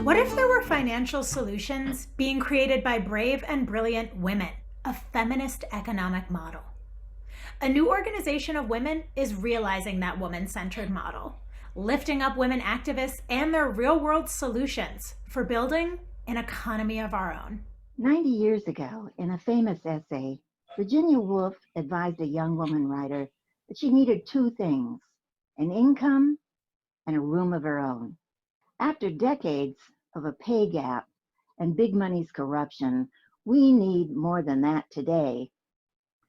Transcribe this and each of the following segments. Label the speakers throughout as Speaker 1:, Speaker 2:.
Speaker 1: What if there were financial solutions being created by brave and brilliant women, a feminist economic model? A new organization of women is realizing that woman-centered model, lifting up women activists and their real-world solutions for building an economy of our own.
Speaker 2: 90 years ago, in a famous essay, Virginia Woolf advised a young woman writer that she needed two things, an income and a room of her own. After decades of a pay gap and big money's corruption, we need more than that today.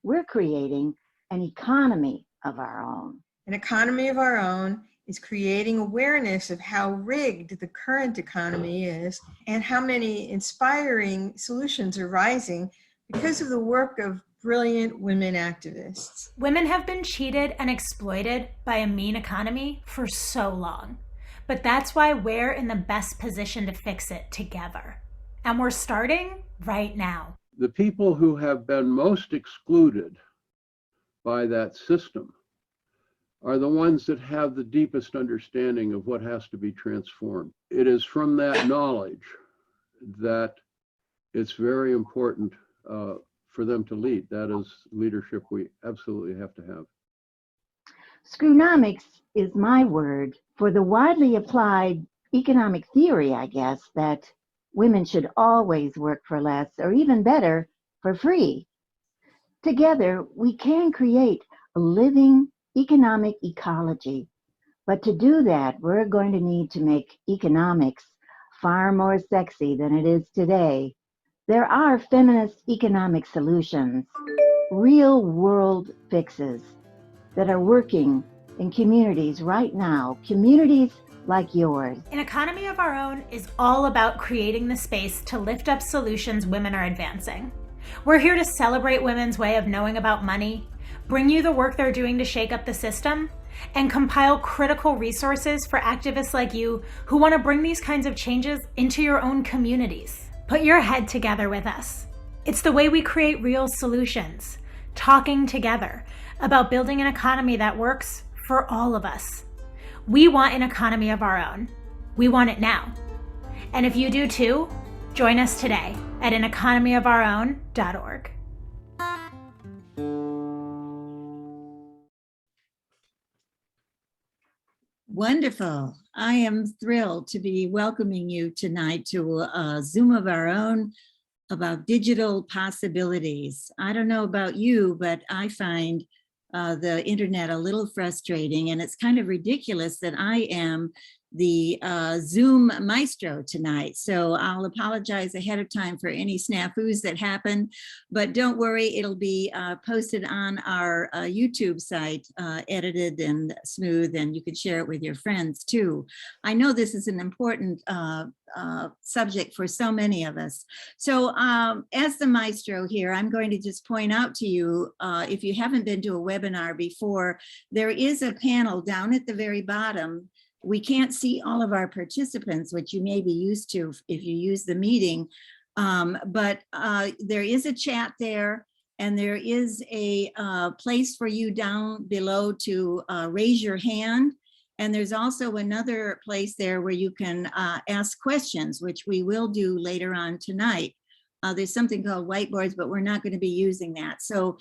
Speaker 2: We're creating an economy of our own.
Speaker 3: An economy of our own is creating awareness of how rigged the current economy is and how many inspiring solutions are rising because of the work of brilliant women activists.
Speaker 1: Women have been cheated and exploited by a mean economy for so long. But that's why we're in the best position to fix it together. And we're starting right now.
Speaker 4: The people who have been most excluded by that system are the ones that have the deepest understanding of what has to be transformed. It is from that knowledge that it's very important for them to lead. That is leadership we absolutely have to have.
Speaker 2: Screwnomics is my word for the widely applied economic theory, I guess, that women should always work for less, or even better, for free. Together, we can create a living economic ecology. But to do that, we're going to need to make economics far more sexy than it is today. There are feminist economic solutions, real world fixes that are working in communities right now, communities like yours.
Speaker 1: An economy of our own is all about creating the space to lift up solutions women are advancing. We're here to celebrate women's way of knowing about money, bring you the work they're doing to shake up the system, and compile critical resources for activists like you who want to bring these kinds of changes into your own communities. Put your head together with us. It's the way we create real solutions, talking together about building an economy that works for all of us. We want an economy of our own. We want it now. And if you do too, join us today at aneconomyofourOwn.org.
Speaker 5: Wonderful. I am thrilled to be welcoming you tonight to a Zoom of our own about digital possibilities. I don't know about you, but I find the internet a little frustrating, and it's kind of ridiculous that I am the Zoom maestro tonight. So I'll apologize ahead of time for any snafus that happen, but don't worry, it'll be posted on our YouTube site, edited and smooth, and you can share it with your friends too. I know this is an important subject for so many of us. So as the maestro here, I'm going to just point out to you, if you haven't been to a webinar before, there is a panel down at the very bottom. We can't see all of our participants, which you may be used to if you use the meeting, but there is a chat there, and there is a place for you down below to raise your hand. And there's also another place there where you can ask questions, which we will do later on tonight. There's something called whiteboards, but we're not going to be using that. So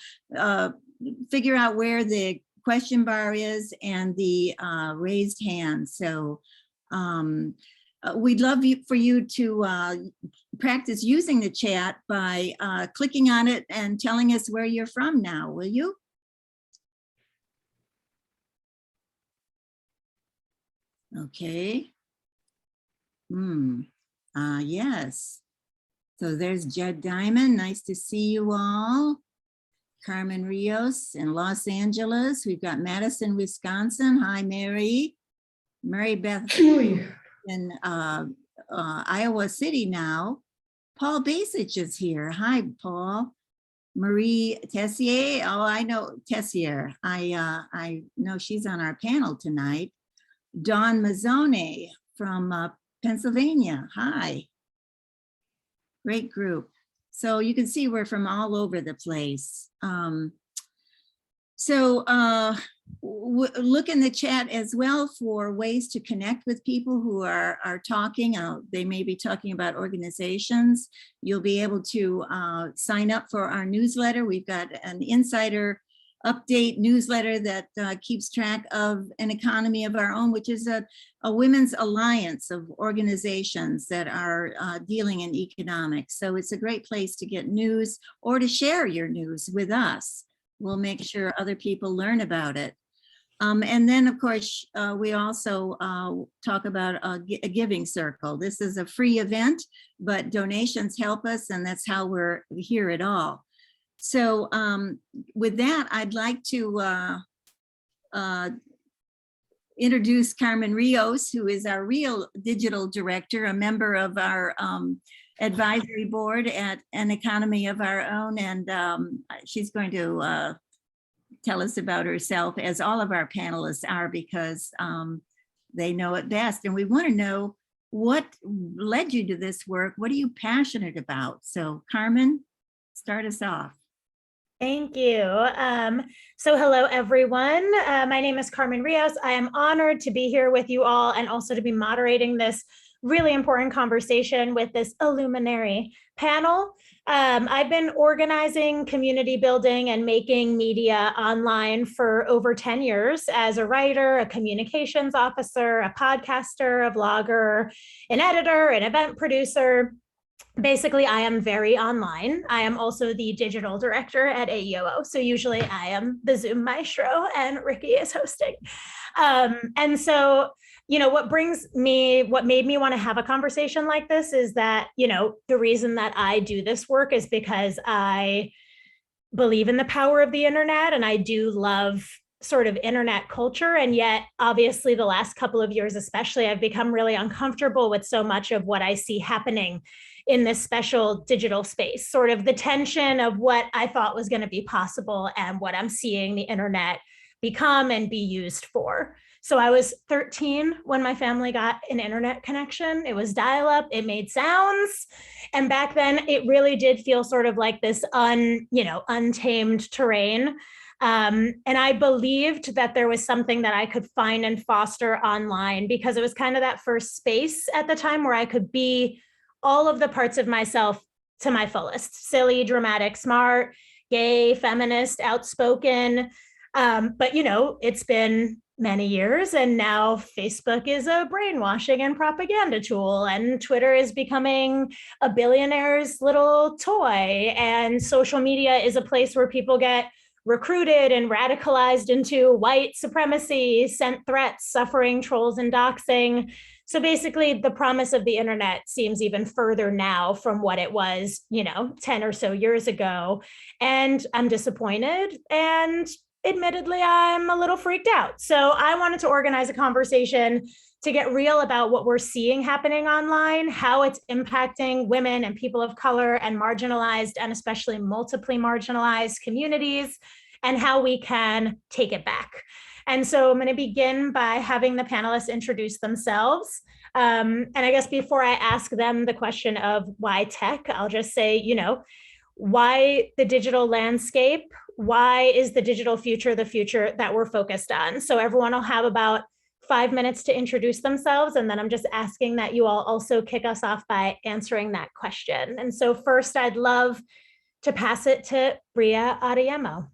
Speaker 5: figure out where the question bar is and the raised hand. So we'd love for you to practice using the chat by clicking on it and telling us where you're from now, will you? Okay. Yes. So there's Judd Diamond. Nice to see you all. Carmen Rios in Los Angeles. We've got Madison, Wisconsin. Hi, Mary. Mary Beth in Iowa City now. Paul Basich is here. Hi, Paul. Marie Tessier. Oh, I know Tessier. I know she's on our panel tonight. Dawn Mazzone from Pennsylvania. Hi. Great group. So you can see we're from all over the place. So look in the chat as well for ways to connect with people who are talking. They may be talking about organizations. You'll be able to sign up for our newsletter. We've got an insider update newsletter that keeps track of an economy of our own, which is a women's alliance of organizations that are dealing in economics. So it's a great place to get news or to share your news with us. We'll make sure other people learn about it. And then, of course, we also talk about a giving circle. This is a free event, but donations help us, and that's how we're here at all. So with that, I'd like to introduce Carmen Rios, who is our real digital director, a member of our advisory board at An Economy of Our Own. And she's going to tell us about herself, as all of our panelists are, because they know it best. And we want to know what led you to this work. What are you passionate about? So Carmen, start us off.
Speaker 1: Thank you. So hello, everyone. My name is Carmen Rios. I am honored to be here with you all and also to be moderating this really important conversation with this illuminary panel. I've been organizing, community building, and making media online for over 10 years as a writer, a communications officer, a podcaster, a vlogger, an editor, an event producer. Basically, I am very online. I am also the digital director at AEOO. So usually I am the Zoom maestro and Ricky is hosting. And so, you know, what made me want to have a conversation like this is that, you know, the reason that I do this work is because I believe in the power of the internet, and I do love sort of internet culture. And yet, obviously, the last couple of years, especially, I've become really uncomfortable with so much of what I see happening in this special digital space, sort of the tension of what I thought was going to be possible and what I'm seeing the internet become and be used for. So I was 13 when my family got an internet connection. It was dial-up, it made sounds. And back then it really did feel sort of like this untamed terrain. And I believed that there was something that I could find and foster online, because it was kind of that first space at the time where I could be all of the parts of myself to my fullest: silly, dramatic, smart, gay, feminist, outspoken. But, you know, it's been many years, and now Facebook is a brainwashing and propaganda tool, and Twitter is becoming a billionaire's little toy, and social media is a place where people get recruited and radicalized into white supremacy, sent threats, suffering, trolls, and doxing. So basically, the promise of the internet seems even further now from what it was, 10 or so years ago. And I'm disappointed. And admittedly, I'm a little freaked out. So I wanted to organize a conversation to get real about what we're seeing happening online, how it's impacting women and people of color and marginalized and especially multiply marginalized communities, and how we can take it back. And so I'm going to begin by having the panelists introduce themselves. And I guess before I ask them the question of why tech, I'll just say, why the digital landscape? Why is the digital future the future that we're focused on? So everyone will have about 5 minutes to introduce themselves. And then I'm just asking that you all also kick us off by answering that question. And so first, I'd love to pass it to Breigha Adeyemo.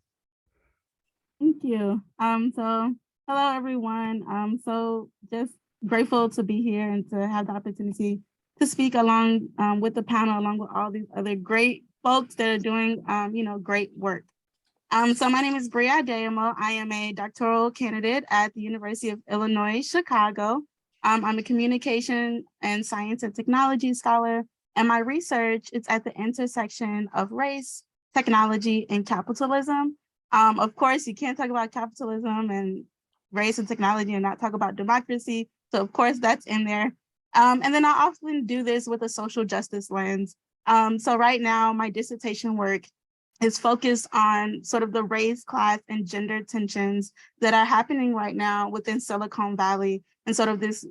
Speaker 6: Thank you. So hello, everyone. So just grateful to be here and to have the opportunity to speak along with the panel, along with all these other great folks that are doing, great work. So my name is Breigha Adeyemo. I am a doctoral candidate at the University of Illinois, Chicago. I'm a communication and science and technology scholar, and my research is at the intersection of race, technology, and capitalism. Of course, you can't talk about capitalism and race and technology and not talk about democracy. So of course that's in there. And then I often do this with a social justice lens. So right now, my dissertation work is focused on sort of the race, class, and gender tensions that are happening right now within Silicon Valley and sort of this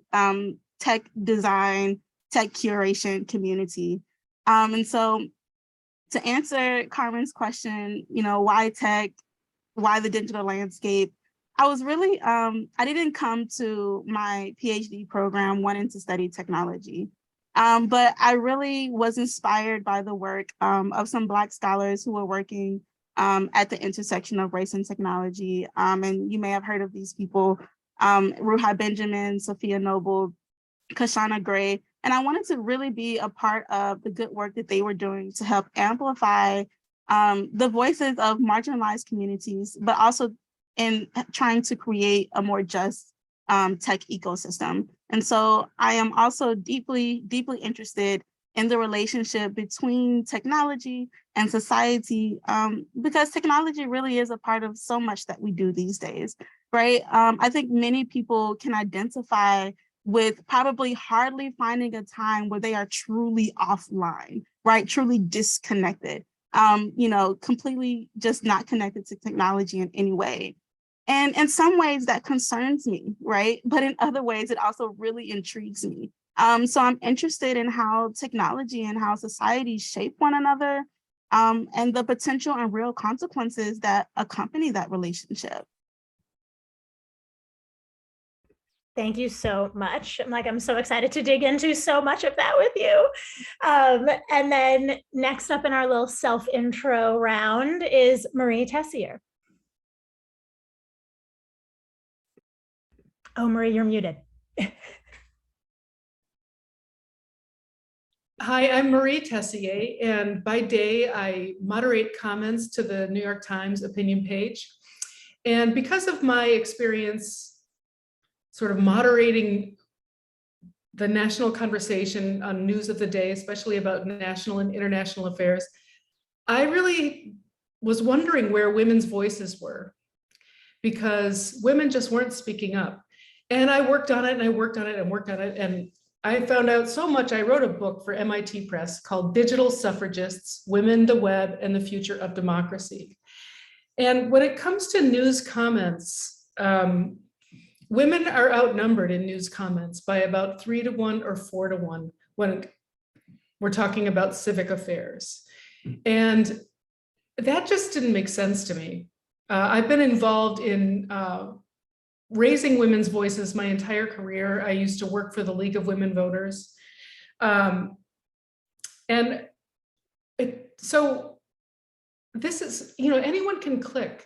Speaker 6: tech design, tech curation community. And so to answer Carmen's question, why tech? why the digital landscape, I was really, I didn't come to my PhD program wanting to study technology, but I really was inspired by the work of some Black scholars who were working at the intersection of race and technology. And you may have heard of these people, Ruha Benjamin, Sophia Noble, Kashana Gray. And I wanted to really be a part of the good work that they were doing to help amplify the voices of marginalized communities, but also in trying to create a more just tech ecosystem. And so I am also deeply, deeply interested in the relationship between technology and society, because technology really is a part of so much that we do these days, right? I think many people can identify with probably hardly finding a time where they are truly offline, right? Truly disconnected, completely just not connected to technology in any way. And in some ways that concerns me, right? But in other ways, it also really intrigues me. So I'm interested in how technology and how society shape one another, and the potential and real consequences that accompany that relationship.
Speaker 1: Thank you so much. I'm so excited to dig into so much of that with you. And then next up in our little self-intro round is Marie Tessier. Oh, Marie, you're muted.
Speaker 7: Hi, I'm Marie Tessier, and by day I moderate comments to the New York Times opinion page. And because of my experience sort of moderating the national conversation on news of the day, especially about national and international affairs, I really was wondering where women's voices were, because women just weren't speaking up. And I worked on it and I worked on it and worked on it. And I found out so much. I wrote a book for MIT Press called Digital Suffragists, Women, the Web, and the Future of Democracy. And when it comes to news comments, women are outnumbered in news comments by about 3 to 1 or 4 to 1 when we're talking about civic affairs. And that just didn't make sense to me. I've been involved in raising women's voices my entire career. I used to work for the League of Women Voters. So this is, anyone can click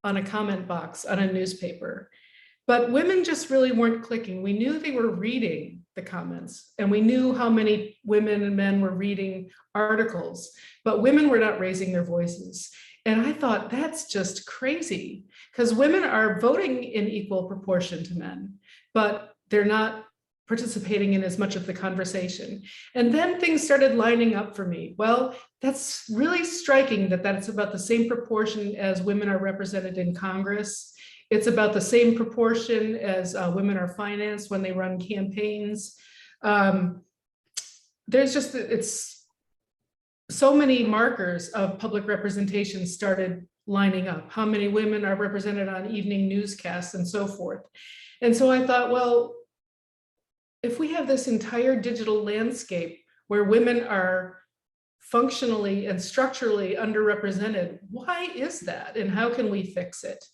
Speaker 7: on a comment box on a newspaper, but women just really weren't clicking. We knew they were reading the comments, and we knew how many women and men were reading articles, but women were not raising their voices. And I thought, that's just crazy, because women are voting in equal proportion to men, but they're not participating in as much of the conversation. And then things started lining up for me. Well, that's really striking that that's about the same proportion as women are represented in Congress. It's about the same proportion as women are financed when they run campaigns. It's so many markers of public representation started lining up. How many women are represented on evening newscasts and so forth. And so I thought, well, if we have this entire digital landscape where women are functionally and structurally underrepresented, why is that? And how can we fix it?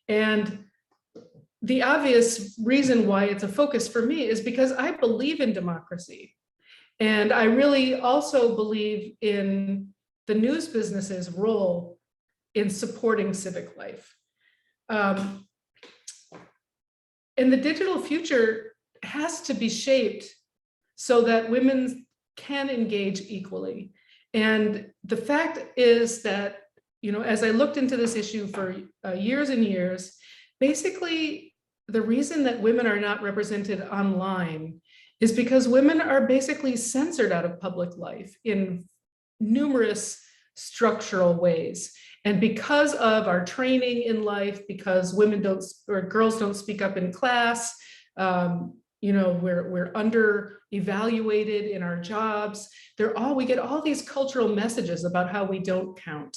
Speaker 7: And the obvious reason why it's a focus for me is because I believe in democracy. And I really also believe in the news business's role in supporting civic life. And the digital future has to be shaped so that women can engage equally. And the fact is that, as I looked into this issue for years and years, basically the reason that women are not represented online is because women are basically censored out of public life in numerous structural ways. And because of our training in life, because girls don't speak up in class, we're under evaluated in our jobs. We get all these cultural messages about how we don't count.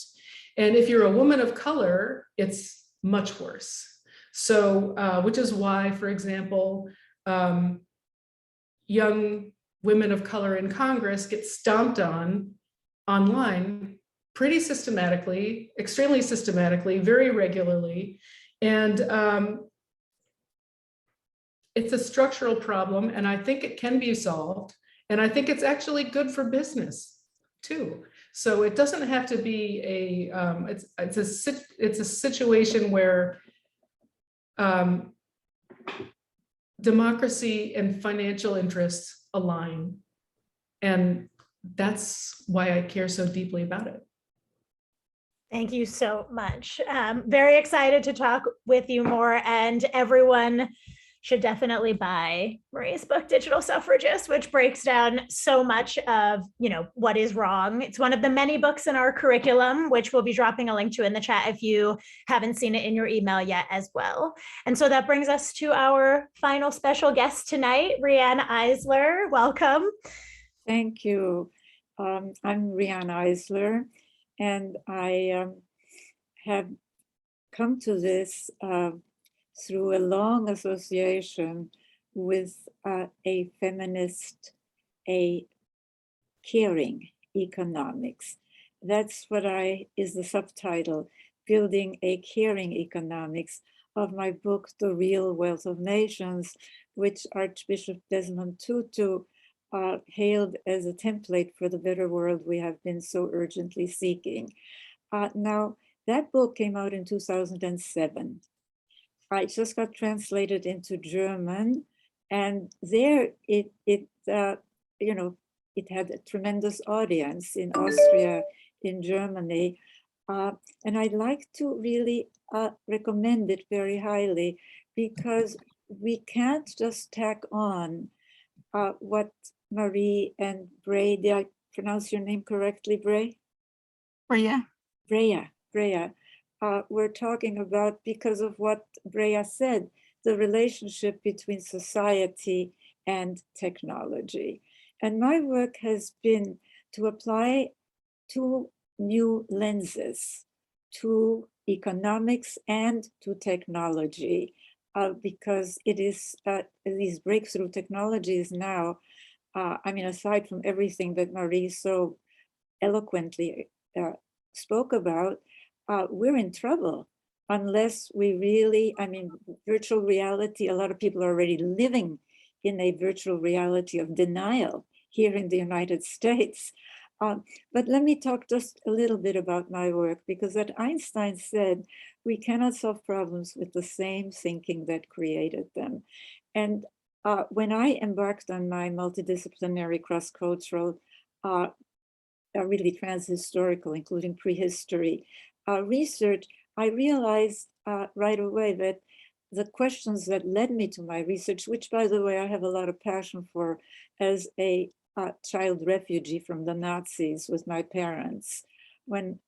Speaker 7: And if you're a woman of color, it's much worse. So, which is why, for example, young women of color in Congress get stomped on online pretty systematically, extremely systematically, very regularly. And it's a structural problem, and I think it can be solved. And I think it's actually good for business too. So it doesn't have to be it's a situation where democracy and financial interests align. And that's why I care so deeply about it.
Speaker 1: Thank you so much. Very excited to talk with you more, and everyone should definitely buy Marie's book, Digital Suffragists, which breaks down so much of, what is wrong. It's one of the many books in our curriculum, which we'll be dropping a link to in the chat if you haven't seen it in your email yet as well. And so that brings us to our final special guest tonight, Riane Eisler. Welcome.
Speaker 8: Thank you. I'm Riane Eisler, and I have come to this through a long association with a feminist, a caring economics. That's what is the subtitle, Building a Caring Economics, of my book, The Real Wealth of Nations, which Archbishop Desmond Tutu hailed as a template for the better world we have been so urgently seeking. Now, that book came out in 2007. It just got translated into German, and there it had a tremendous audience in Austria, in Germany, and I'd like to really recommend it very highly, because we can't just tack on what Marie and Breigha, did I pronounce your name correctly, Breigha? Breigha. We're talking about, because of what Breigha said, the relationship between society and technology. And my work has been to apply two new lenses to economics and to technology, because it is these breakthrough technologies now, aside from everything that Marie so eloquently spoke about, we're in trouble unless we really, virtual reality, a lot of people are already living in a virtual reality of denial here in the United States. But let me talk just a little bit about my work, because as Einstein said, we cannot solve problems with the same thinking that created them. And when I embarked on my multidisciplinary cross-cultural, really transhistorical, including prehistory research, I realized right away that the questions that led me to my research, which, by the way, I have a lot of passion for as a child refugee from the Nazis with my parents, when,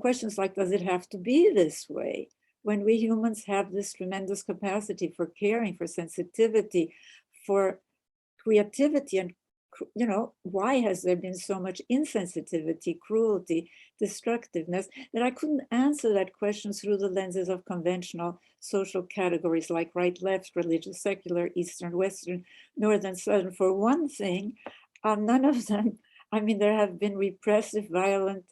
Speaker 8: questions like, does it have to be this way? When we humans have this tremendous capacity for caring, for sensitivity, for creativity, and why has there been so much insensitivity, cruelty, destructiveness, that I couldn't answer that question through the lenses of conventional social categories like right, left, religious, secular, Eastern, Western, Northern, Southern. For one thing, none of them, there have been repressive, violent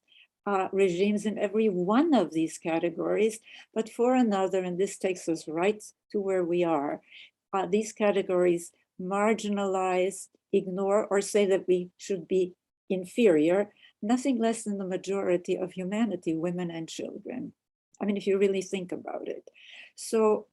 Speaker 8: regimes in every one of these categories, but for another, and this takes us right to where we are, these categories marginalize, ignore, or say that we should be inferior, nothing less than the majority of humanity, women and children. If you really think about it. So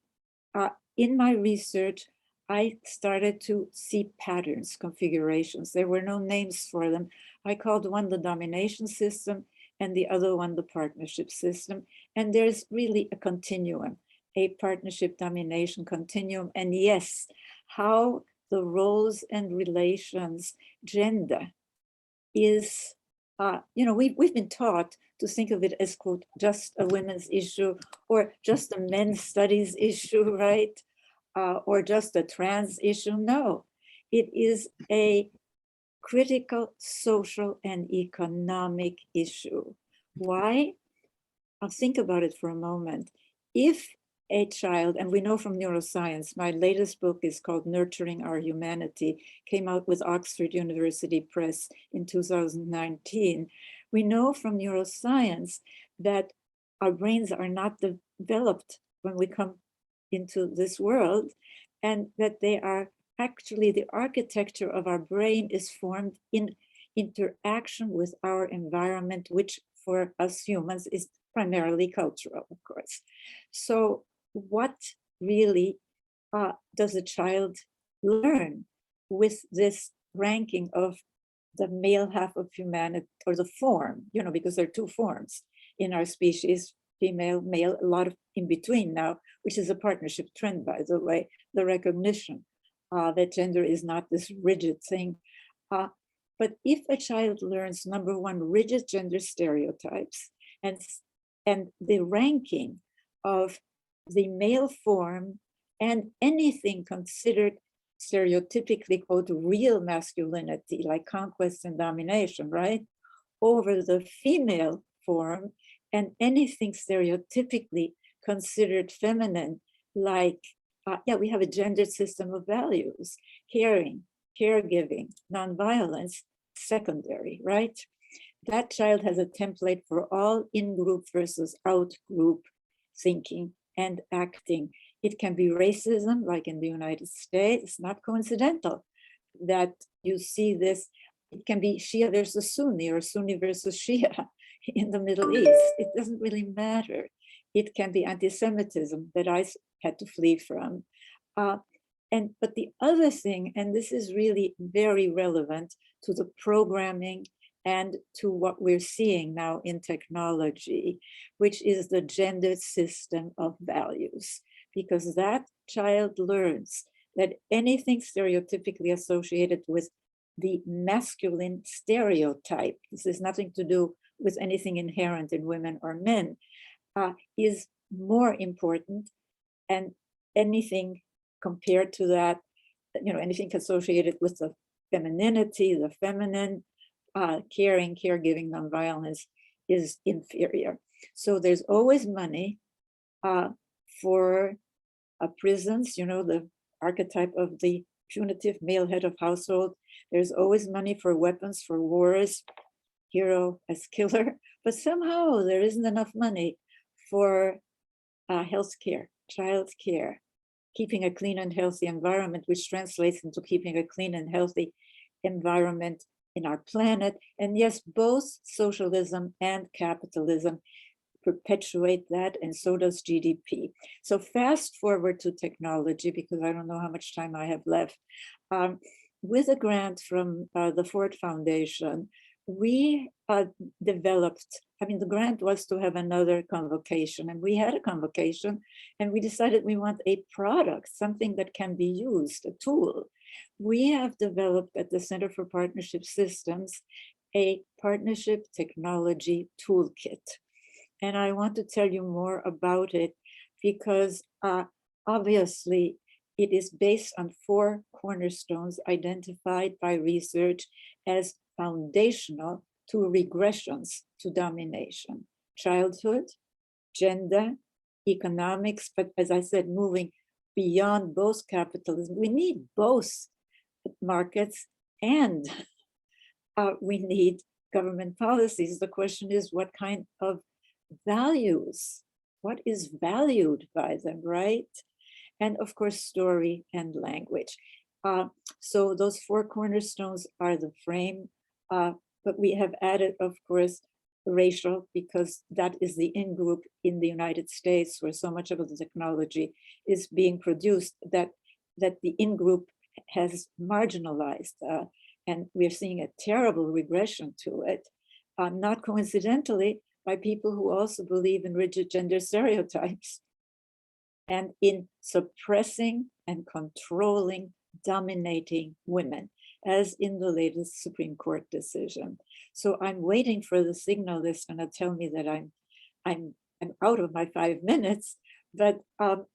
Speaker 8: in my research, I started to see patterns, configurations. There were no names for them. I called one the domination system and the other one the partnership system. And there's really a continuum, a partnership domination continuum. And yes, how the roles and relations, gender is, we've been taught to think of it as, quote, just a women's issue, or just a men's studies issue, right? Or just a trans issue. No, it is a critical social and economic issue. Why? I'll think about it for a moment. If a child, and we know from neuroscience, my latest book is called Nurturing Our Humanity, came out with Oxford University Press in 2019. We know from neuroscience that our brains are not developed when we come into this world, and that they are actually, the architecture of our brain is formed in interaction with our environment, which for us humans is primarily cultural, of course. So what really does a child learn with this ranking of the male half of humanity, or the form, because there are two forms in our species, female, male, a lot of in between now, which is a partnership trend, by the way, the recognition that gender is not this rigid thing. But if a child learns, number one, rigid gender stereotypes and the ranking of the male form and anything considered stereotypically, quote, real masculinity, like conquest and domination, right, over the female form, and anything stereotypically considered feminine, like, we have a gendered system of values, caring, caregiving, nonviolence, secondary, right? That child has a template for all in-group versus out-group thinking and acting. It can be racism, like in the United States. It's not coincidental that you see this. It can be Shia versus Sunni, or Sunni versus Shia in the Middle East. It doesn't really matter. It can be anti-Semitism that I had to flee from. But the other thing, and this is really very relevant to the programming and to what we're seeing now in technology, which is the gendered system of values, because that child learns that anything stereotypically associated with the masculine stereotype, this has nothing to do with anything inherent in women or men, is more important, and anything compared to that, anything associated with the femininity, the feminine, caring, caregiving, nonviolence is inferior. So there's always money for prisons, the archetype of the punitive male head of household. There's always money for weapons, for wars, hero as killer, but somehow there isn't enough money for health care, child care, keeping a clean and healthy environment, which translates into keeping a clean and healthy environment in our planet. And yes, both socialism and capitalism perpetuate that, and so does GDP. So fast forward to technology, because I don't know how much time I have left. With a grant from the Ford Foundation, we developed, the grant was to have another convocation, and we had a convocation, and we decided we want a product, something that can be used, a tool. We have developed at the Center for Partnership Systems a partnership technology toolkit. And I want to tell you more about it because obviously it is based on 4 cornerstones identified by research as foundational to regressions to domination: childhood, gender, economics, but as I said, moving beyond both capitalism. We need both markets and we need government policies. The question is, what kind of values, what is valued by them, right? And of course, story and language. So those 4 cornerstones are the frame, but we have added, of course, racial, because that is the in-group in the United States where so much of the technology is being produced, that the in-group has marginalized, and we're seeing a terrible regression to it, not coincidentally, by people who also believe in rigid gender stereotypes and in suppressing and controlling, dominating women, as in the latest Supreme Court decision. So I'm waiting for the signal that's going to tell me that I'm out of my 5 minutes. But the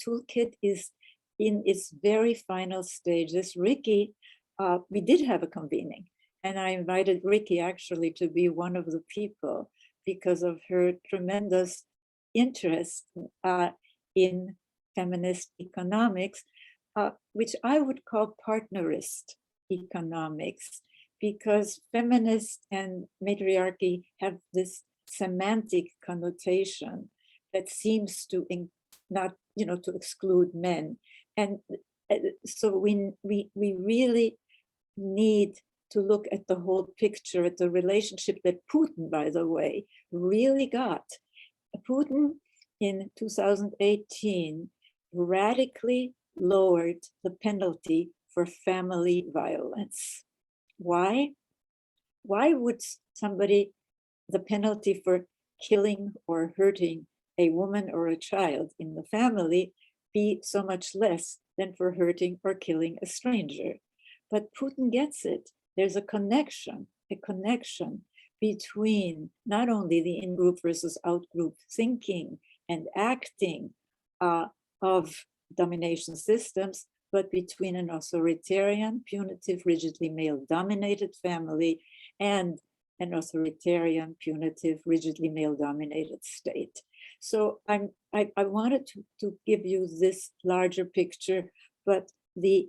Speaker 8: toolkit is in its very final stages. Ricky, we did have a convening, and I invited Ricky actually to be one of the people because of her tremendous interest in feminist economics, which I would call partnerist economics, because feminist and matriarchy have this semantic connotation that seems to not, to exclude men. And so we really need to look at the whole picture, at the relationship that Putin, by the way, really got. Putin in 2018 radically lowered the penalty for family violence. Why? Why would the penalty for killing or hurting a woman or a child in the family be so much less than for hurting or killing a stranger? But Putin gets it. There's a connection between not only the in-group versus out-group thinking and acting of domination systems, but between an authoritarian, punitive, rigidly male-dominated family and an authoritarian, punitive, rigidly male-dominated state. So I wanted to give you this larger picture, but the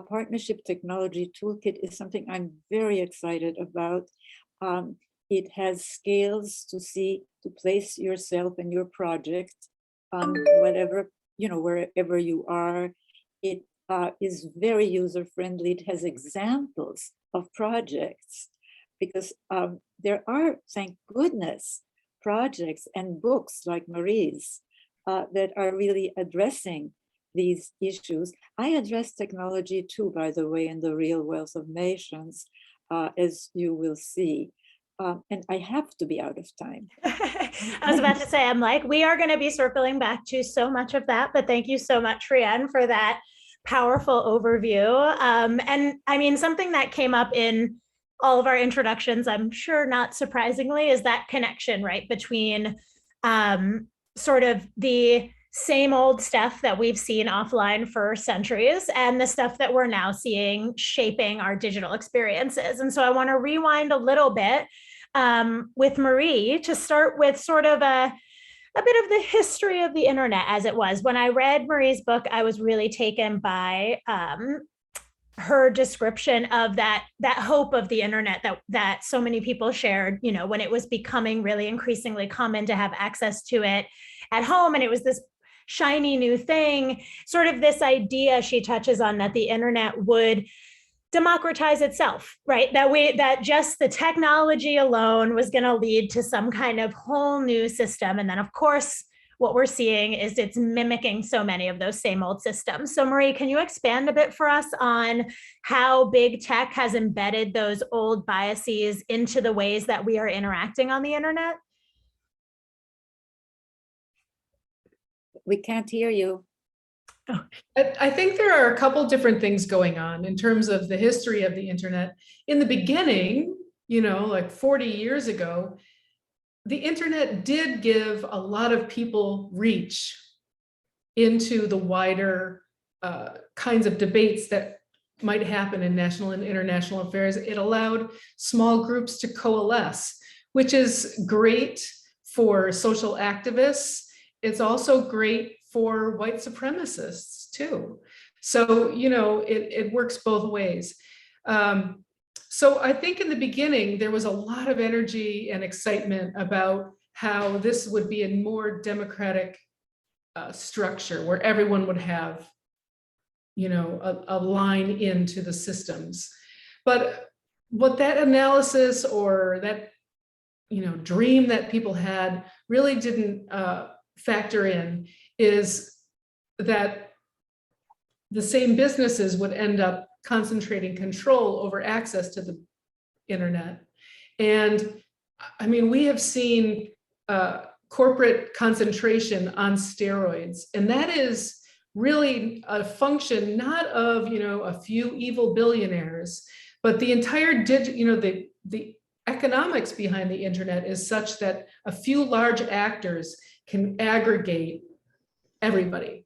Speaker 8: partnership technology toolkit is something I'm very excited about. It has scales to place yourself and your project on whatever, wherever you are. It is very user-friendly. It has examples of projects because there are, thank goodness, projects and books like Marie's that are really addressing these issues. I address technology too, by the way, in the Real Wealth of Nations, as you will see. And I have to be out of time.
Speaker 1: I was about to say, I'm like, we are going to be circling back to so much of that, but thank you so much, Riane, for that powerful overview. And I mean, something that came up in all of our introductions, I'm sure not surprisingly, is that connection, right, between sort of the same old stuff that we've seen offline for centuries and the stuff that we're now seeing shaping our digital experiences. And so I want to rewind a little bit with Marie to start with sort of a bit of the history of the internet as it was. When I read Marie's book, I was really taken by her description of that hope of the internet that so many people shared, when it was becoming really increasingly common to have access to it at home. And it was this shiny new thing, sort of this idea she touches on that the internet would democratize itself, right? That just the technology alone was going to lead to some kind of whole new system. And then of course, what we're seeing is it's mimicking so many of those same old systems. So Marie, can you expand a bit for us on how big tech has embedded those old biases into the ways that we are interacting on the internet?
Speaker 8: We can't hear you.
Speaker 7: I think there are a couple different things going on in terms of the history of the internet. In the beginning, like 40 years ago, the internet did give a lot of people reach into the wider kinds of debates that might happen in national and international affairs. It allowed small groups to coalesce, which is great for social activists. It's also great for white supremacists too. So, it works both ways. So I think in the beginning, there was a lot of energy and excitement about how this would be a more democratic structure where everyone would have, a line into the systems. But what that analysis or that, dream that people had really didn't factor in is that the same businesses would end up concentrating control over access to the internet. And I mean, we have seen corporate concentration on steroids, and that is really a function not of, a few evil billionaires, but the entire the economics behind the internet is such that a few large actors can aggregate everybody.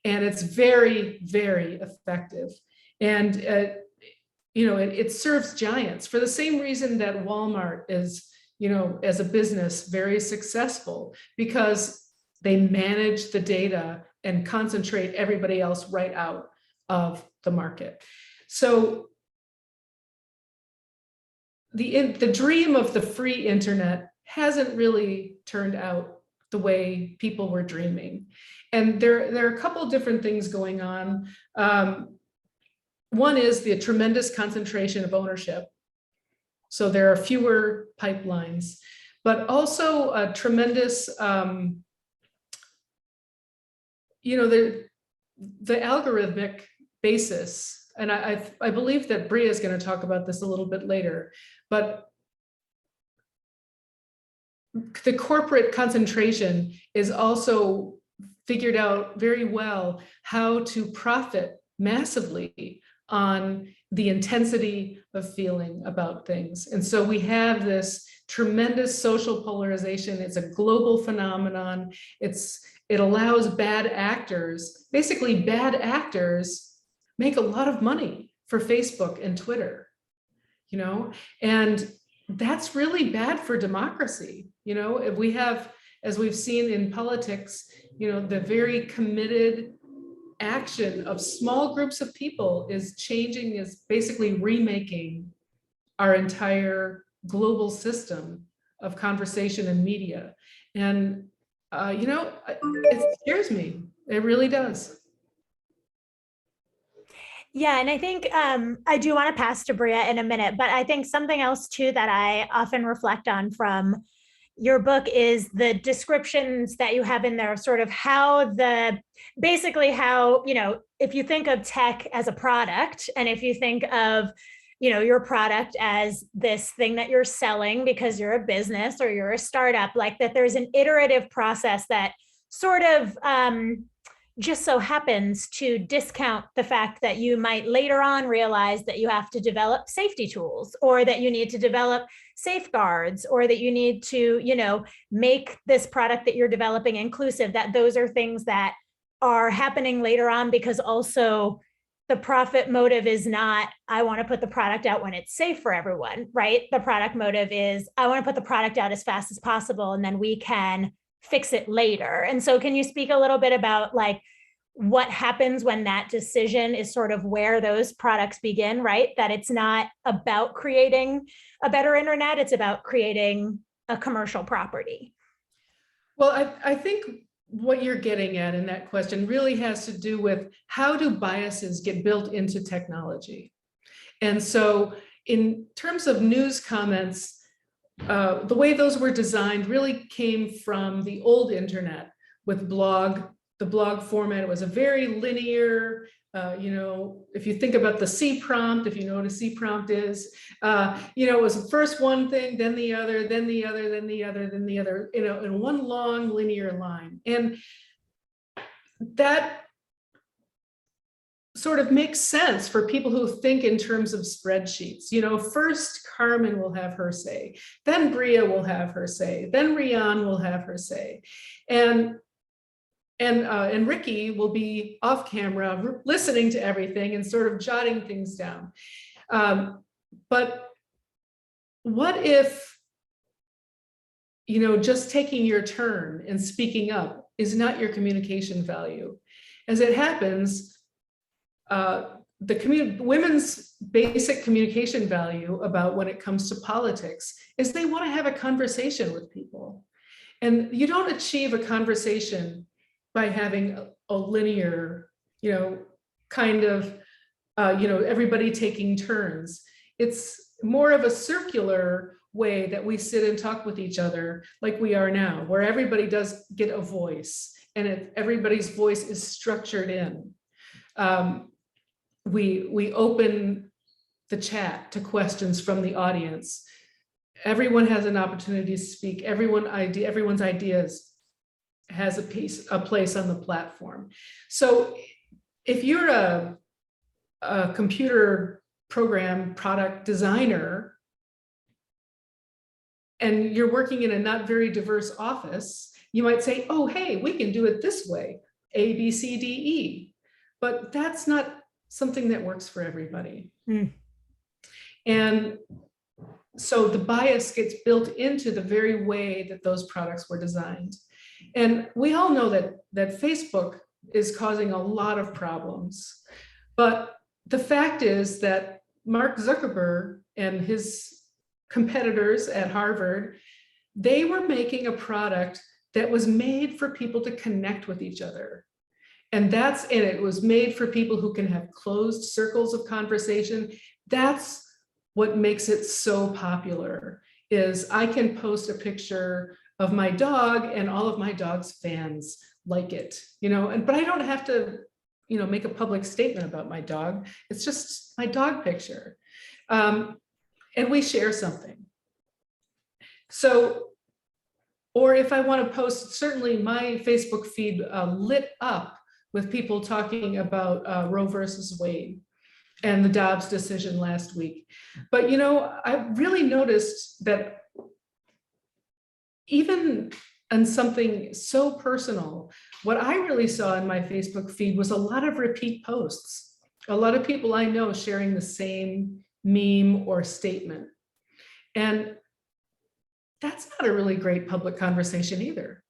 Speaker 7: And it's very, very effective. And, it serves giants for the same reason that Walmart is, as a business, very successful, because they manage the data and concentrate everybody else right out of the market. So the dream of the free internet hasn't really turned out the way people were dreaming. And there are a couple different things going on. One is the tremendous concentration of ownership. So there are fewer pipelines, but also a tremendous, the algorithmic basis. And I believe that Breigha is going to talk about this a little bit later, but the corporate concentration is also figured out very well how to profit massively on the intensity of feeling about things. And so we have this tremendous social polarization. It's a global phenomenon. It allows bad actors, basically bad actors make a lot of money for Facebook and Twitter, and that's really bad for democracy. If we have, as we've seen in politics, the very committed action of small groups of people is basically remaking our entire global system of conversation and media. And, it scares me. It really does.
Speaker 1: Yeah, and I think I do want to pass to Breigha in a minute, but I think something else too that I often reflect on from your book is the descriptions that you have in there, sort of how if you think of tech as a product, and if you think of, your product as this thing that you're selling because you're a business or you're a startup, like that there's an iterative process that sort of just so happens to discount the fact that you might later on realize that you have to develop safety tools, or that you need to develop safeguards, or that you need to, make this product that you're developing inclusive, that those are things that are happening later on, because also the profit motive is not, I want to put the product out when it's safe for everyone, right? The product motive is, I want to put the product out as fast as possible, and then we can fix it later. And so can you speak a little bit about what happens when that decision is sort of where those products begin, right? That it's not about creating a better internet, it's about creating a commercial property.
Speaker 7: Well, I think what you're getting at in that question really has to do with how do biases get built into technology? And so in terms of news comments, the way those were designed really came from the old internet with the blog format. It was a very linear, if you think about the C prompt, if you know what a C prompt is, it was first one thing, then the other, then the other, then the other, then the other, in one long linear line. And that sort of makes sense for people who think in terms of spreadsheets. First Carmen will have her say, then Breigha will have her say, then Riane will have her say, and Ricky will be off camera listening to everything and sort of jotting things down. But what if, just taking your turn and speaking up is not your communication value? As it happens, women's basic communication value about when it comes to politics is they want to have a conversation with people. And you don't achieve a conversation by having a linear, kind of, everybody taking turns. It's more of a circular way that we sit and talk with each other like we are now, where everybody does get a voice, and everybody's voice is structured in. We open the chat to questions from the audience. Everyone has an opportunity to speak. Everyone's ideas has a place on the platform. So if you're a computer program product designer and you're working in a not very diverse office, you might say, oh, hey, we can do it this way, A, B, C, D, E. But that's not something that works for everybody. And so the bias gets built into the very way that those products were designed. And we all know that Facebook is causing a lot of problems. But the fact is that Mark Zuckerberg and his competitors at Harvard, they were making a product that was made for people to connect with each other. And it was made for people who can have closed circles of conversation. That's what makes it so popular, is I can post a picture of my dog and all of my dog's fans like it, but I don't have to, make a public statement about my dog. It's just my dog picture. And we share something. So, or if I want to post, certainly my Facebook feed lit up with people talking about Roe versus Wade and the Dobbs decision last week. But, I really noticed that even on something so personal, what I really saw in my Facebook feed was a lot of repeat posts. A lot of people I know sharing the same meme or statement. And that's not a really great public conversation either,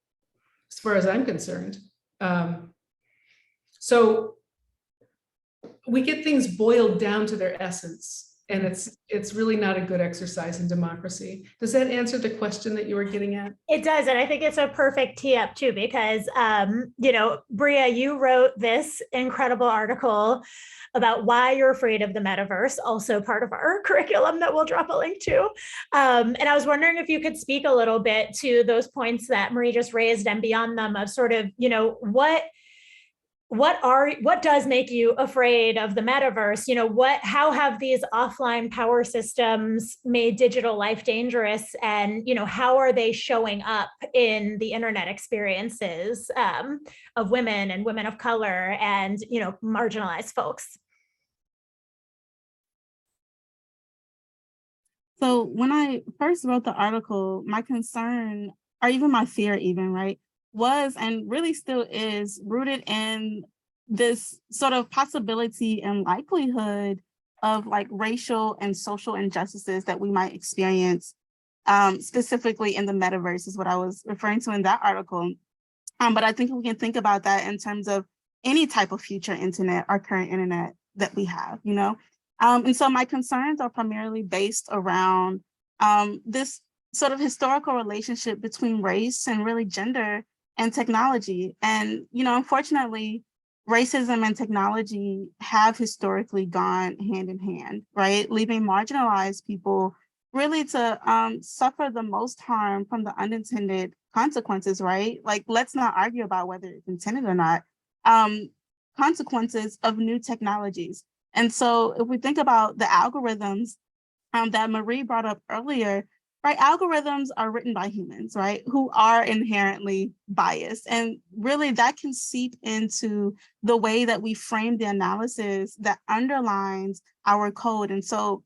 Speaker 7: as far as I'm concerned. So we get things boiled down to their essence, and it's really not a good exercise in democracy. Does that answer the question that you were getting at?
Speaker 1: It does, and I think it's a perfect tee up too, because Breigha, you wrote this incredible article about why you're afraid of the metaverse, also part of our curriculum that we'll drop a link to. And I was wondering if you could speak a little bit to those points that Marie just raised and beyond them, of sort of, what does make you afraid of the metaverse? How have these offline power systems made digital life dangerous? And, how are they showing up in the internet experiences of women and women of color and, marginalized folks?
Speaker 6: So when I first wrote the article, my concern, or even my fear even, right, was and really still is rooted in this sort of possibility and likelihood of like racial and social injustices that we might experience, specifically in the metaverse is what I was referring to in that article. But I think we can think about that in terms of any type of future internet or current internet that we have, and so my concerns are primarily based around this sort of historical relationship between race and really gender and technology. And, unfortunately, racism and technology have historically gone hand in hand, right? Leaving marginalized people really to suffer the most harm from the unintended consequences, right? Like, let's not argue about whether it's intended or not. Consequences of new technologies. And so if we think about the algorithms that Marie brought up earlier, right, algorithms are written by humans, right, who are inherently biased. And really that can seep into the way that we frame the analysis that underlines our code. And so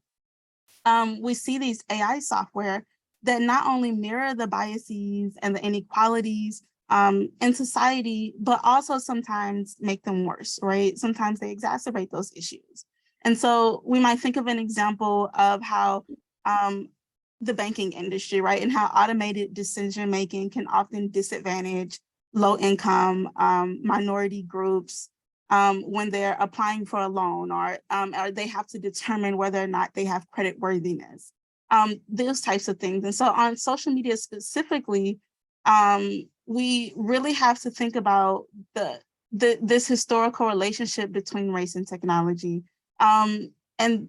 Speaker 6: we see these AI software that not only mirror the biases and the inequalities in society, but also sometimes make them worse, right? Sometimes they exacerbate those issues. And so we might think of an example of how the banking industry, right, and how automated decision-making can often disadvantage low-income minority groups when they're applying for a loan, or they have to determine whether or not they have credit worthiness, those types of things. And so on social media specifically, we really have to think about this historical relationship between race and technology, and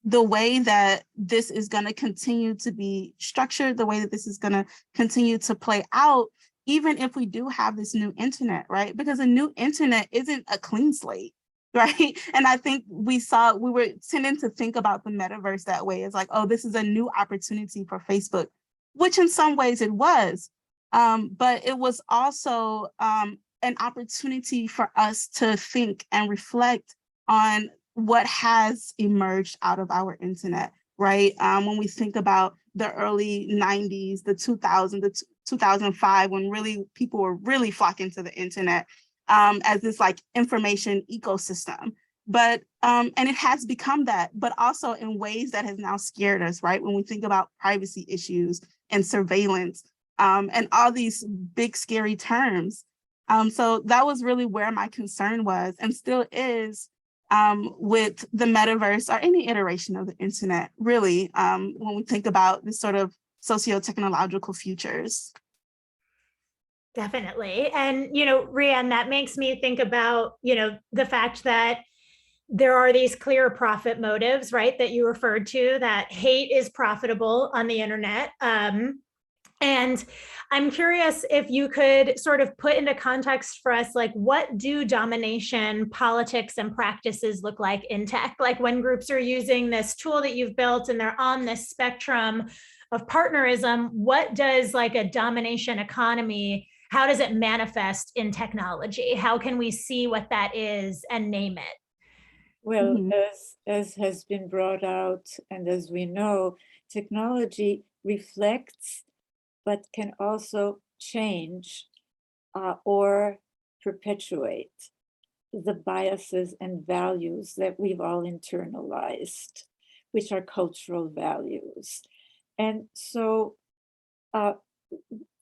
Speaker 6: the way that this is going to continue to be structured, the way that this is going to continue to play out, even if we do have this new internet, right? Because a new internet isn't a clean slate, right? And I think we were tending to think about the metaverse that way. It's like, oh, this is a new opportunity for Facebook, which in some ways it was. But it was also an opportunity for us to think and reflect on what has emerged out of our internet, right? When we think about the early 90s, the 2000s, the 2005, when really people were really flocking to the internet as this like information ecosystem. But, and it has become that, but also in ways that has now scared us, right? When we think about privacy issues and surveillance and all these big, scary terms. So that was really where my concern was and still is, with the metaverse or any iteration of the internet, really, when we think about this sort of socio-technological futures.
Speaker 1: Definitely. And, Riane, that makes me think about, the fact that there are these clear profit motives, right, that you referred to, that hate is profitable on the internet. And I'm curious if you could sort of put into context for us, like, what do domination politics and practices look like in tech? Like, when groups are using this tool that you've built and they're on this spectrum of partnerism, what does like a domination economy, how does it manifest in technology? How can we see what that is and name it?
Speaker 8: Well, as has been brought out, and as we know, technology reflects, but can also change or perpetuate the biases and values that we've all internalized, which are cultural values. And so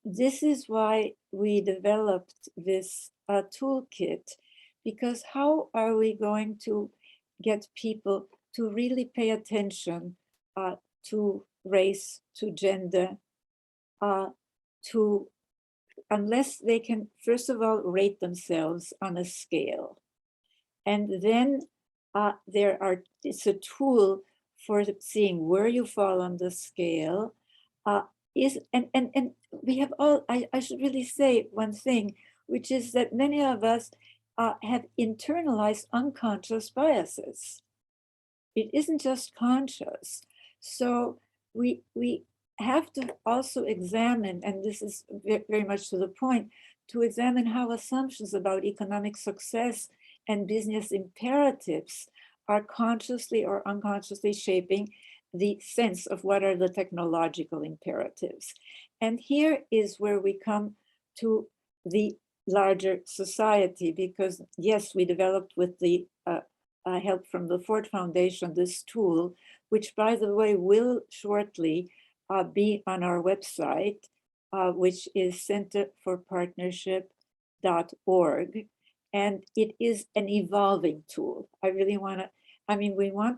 Speaker 8: this is why we developed this toolkit, because how are we going to get people to really pay attention to race, to gender, unless they can, first of all, rate themselves on a scale. And then it's a tool for seeing where you fall on the scale. And we have all, I should really say one thing, which is that many of us have internalized unconscious biases. It isn't just conscious. So we have to also examine, and this is very much to the point, to examine how assumptions about economic success and business imperatives are consciously or unconsciously shaping the sense of what are the technological imperatives. And here is where we come to the larger society, because yes, we developed with the help from the Ford Foundation this tool, which, by the way, will shortly be on our website, which is centerforpartnership.org. And it is an evolving tool. We want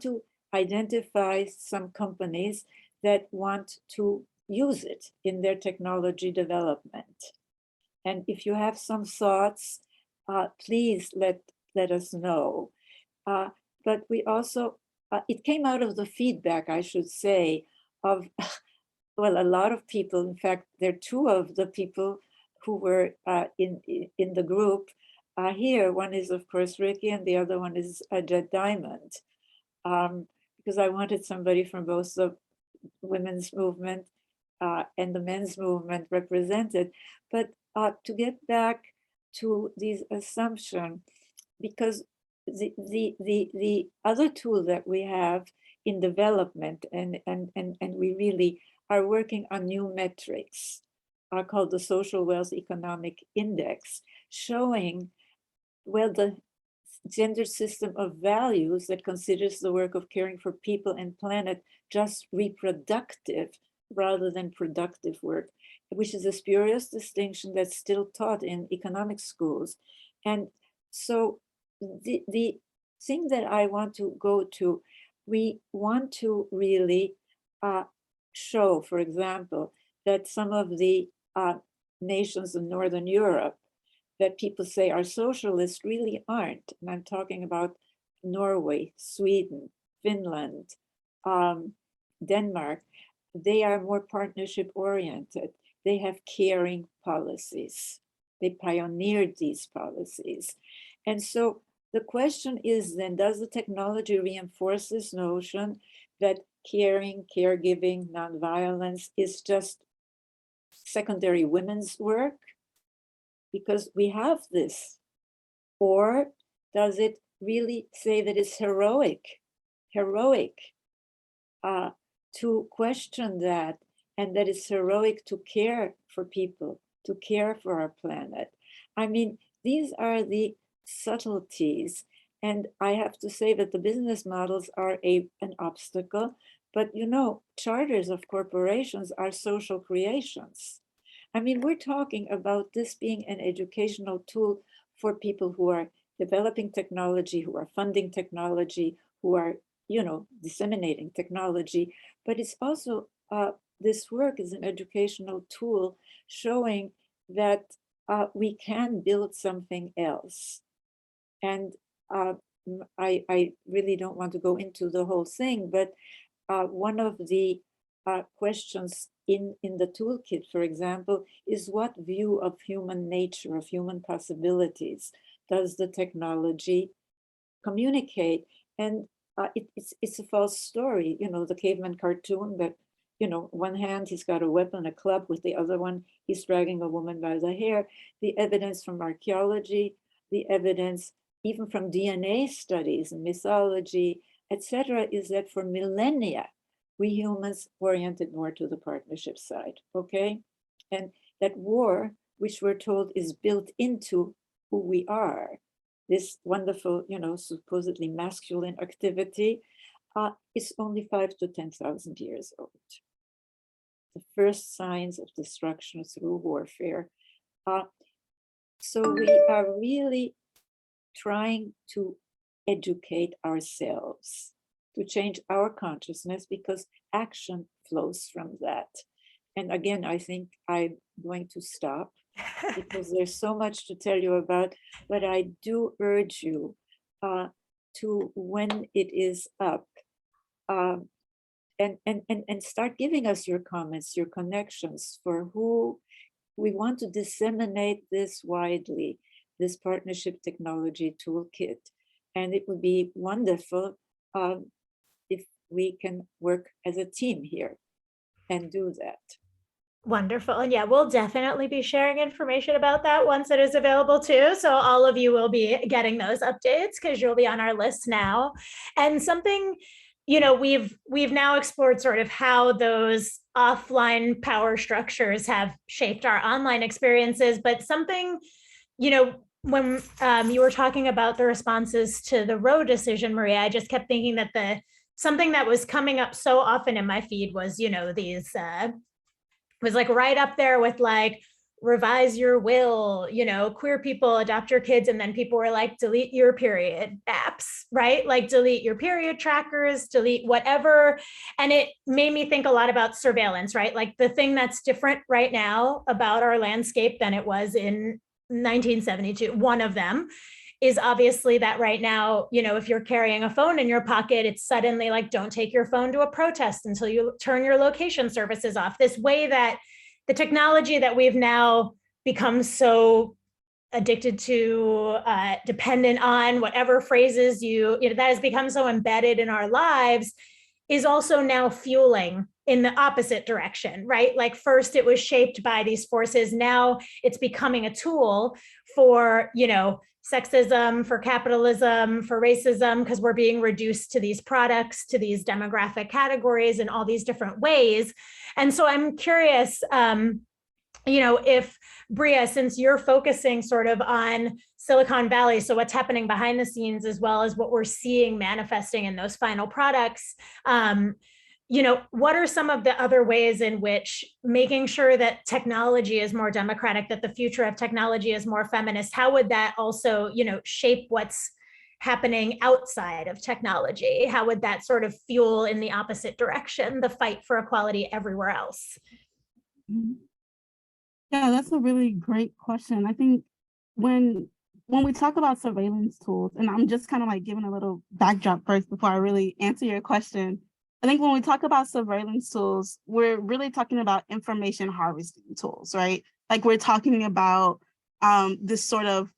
Speaker 8: to identify some companies that want to use it in their technology development. And if you have some thoughts, please let us know. But we also, it came out of the feedback, I should say, of, well, a lot of people. In fact, there are two of the people who were in the group here. One is, of course, Ricky, and the other one is Jet Diamond. Because I wanted somebody from both the women's movement and the men's movement represented. But to get back to these assumptions, because the other tool that we have in development, and we really are working on new metrics, are called the Social Wealth Economic Index, showing, well, the gender system of values that considers the work of caring for people and planet just reproductive rather than productive work, which is a spurious distinction that's still taught in economic schools. And so the thing that I want to go to, we want to really show, for example, that some of the nations in Northern Europe that people say are socialist really aren't. And I'm talking about Norway, Sweden, Finland, Denmark. They are more partnership oriented. They have caring policies. They pioneered these policies. And so the question is then, does the technology reinforce this notion that caring, caregiving, nonviolence is just secondary women's work? Because we have this. Or does it really say that it's heroic to question that, and that it's heroic to care for people, to care for our planet? I mean, these are the subtleties. And I have to say that the business models are an obstacle, but charters of corporations are social creations. I mean, we're talking about this being an educational tool for people who are developing technology, who are funding technology, who are, disseminating technology. But it's also, this work is an educational tool showing that we can build something else. And I really don't want to go into the whole thing, but one of the questions in the toolkit, for example, is what view of human nature, of human possibilities, does the technology communicate? And it's a false story. The caveman cartoon that, one hand he's got a weapon, a club, with the other one he's dragging a woman by the hair. The evidence from archaeology, the evidence even from DNA studies and mythology, etc., is that for millennia, we humans oriented more to the partnership side, okay? And that war, which we're told is built into who we are, this wonderful, supposedly masculine activity, is only 5,000 to 10,000 years old. The first signs of destruction through warfare. So we are really trying to educate ourselves, to change our consciousness, because action flows from that. And again, I think I'm going to stop because there's so much to tell you about, but I do urge you to, when it is up, and start giving us your comments, your connections, for who we want to disseminate this widely, this partnership technology toolkit. And it would be wonderful if we can work as a team here and do that.
Speaker 1: Wonderful. And yeah, we'll definitely be sharing information about that once it is available too. So all of you will be getting those updates because you'll be on our list now. And something, we've now explored sort of how those offline power structures have shaped our online experiences, but something, when you were talking about the responses to the Roe decision, Maria, I just kept thinking that something that was coming up so often in my feed was, these was like right up there with like, revise your will, queer people adopt your kids. And then people were like, delete your period apps, right? Like delete your period trackers, delete whatever. And it made me think a lot about surveillance, right? Like the thing that's different right now about our landscape than it was in 1972, one of them is obviously that right now, if you're carrying a phone in your pocket, it's suddenly like, don't take your phone to a protest until you turn your location services off. This way that the technology that we've now become so addicted to, dependent on, whatever phrases that has become so embedded in our lives, is also now fueling in the opposite direction, right? Like first it was shaped by these forces. Now it's becoming a tool for, sexism, for capitalism, for racism, because we're being reduced to these products, to these demographic categories in all these different ways. And so I'm curious, if Breigha, since you're focusing sort of on Silicon Valley, so what's happening behind the scenes as well as what we're seeing manifesting in those final products, what are some of the other ways in which making sure that technology is more democratic, that the future of technology is more feminist, how would that also, shape what's happening outside of technology? How would that sort of fuel in the opposite direction, the fight for equality everywhere else?
Speaker 6: Yeah, that's a really great question. I think when we talk about surveillance tools, and I'm just kind of like giving a little backdrop first before I really answer your question. I think when we talk about surveillance tools, we're really talking about information harvesting tools, right? Like we're talking about this sort of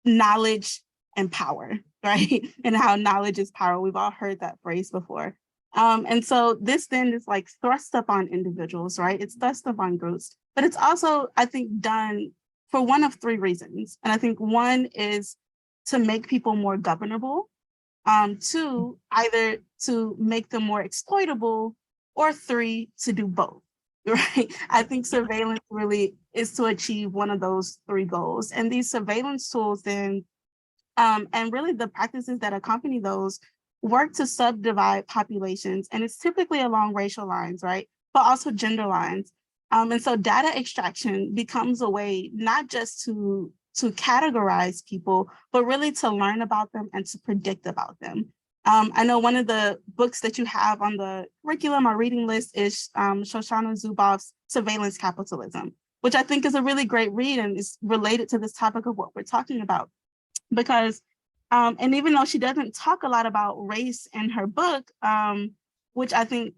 Speaker 6: knowledge and power, right? And how knowledge is power. We've all heard that phrase before. And so this then is like thrust upon individuals, right? It's thrust upon groups, but it's also, I think, done for one of three reasons. And I think one is to make people more governable. Two, either to make them more exploitable, or three, to do both, right? I think surveillance really is to achieve one of those three goals. And these surveillance tools then, and really the practices that accompany those, work to subdivide populations. And it's typically along racial lines, right? But also gender lines. And so data extraction becomes a way not just to categorize people, but really to learn about them and to predict about them. I know one of the books that you have on the curriculum or reading list is Shoshana Zuboff's Surveillance Capitalism, which I think is a really great read and is related to this topic of what we're talking about. Because, and even though she doesn't talk a lot about race in her book, which I think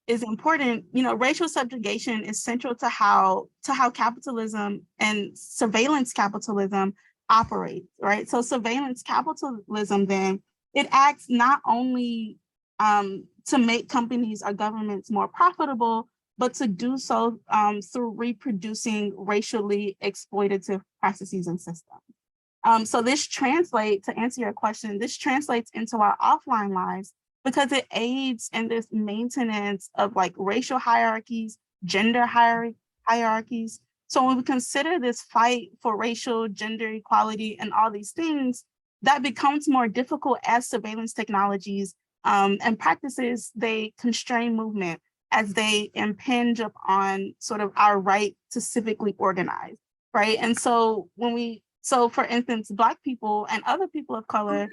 Speaker 6: is important, you know, racial subjugation is central to how capitalism and surveillance capitalism operate, right? So surveillance capitalism then, it acts not only to make companies or governments more profitable, but to do so through reproducing racially exploitative processes and systems. So this translates, to answer your question, this translates into our offline lives because it aids in this maintenance of like racial hierarchies, gender hierarchies. So when we consider this fight for racial, gender equality, and all these things, that becomes more difficult as surveillance technologies and practices, they constrain movement as they impinge upon sort of our right to civically organize, right? And so so for instance, Black people and other people of color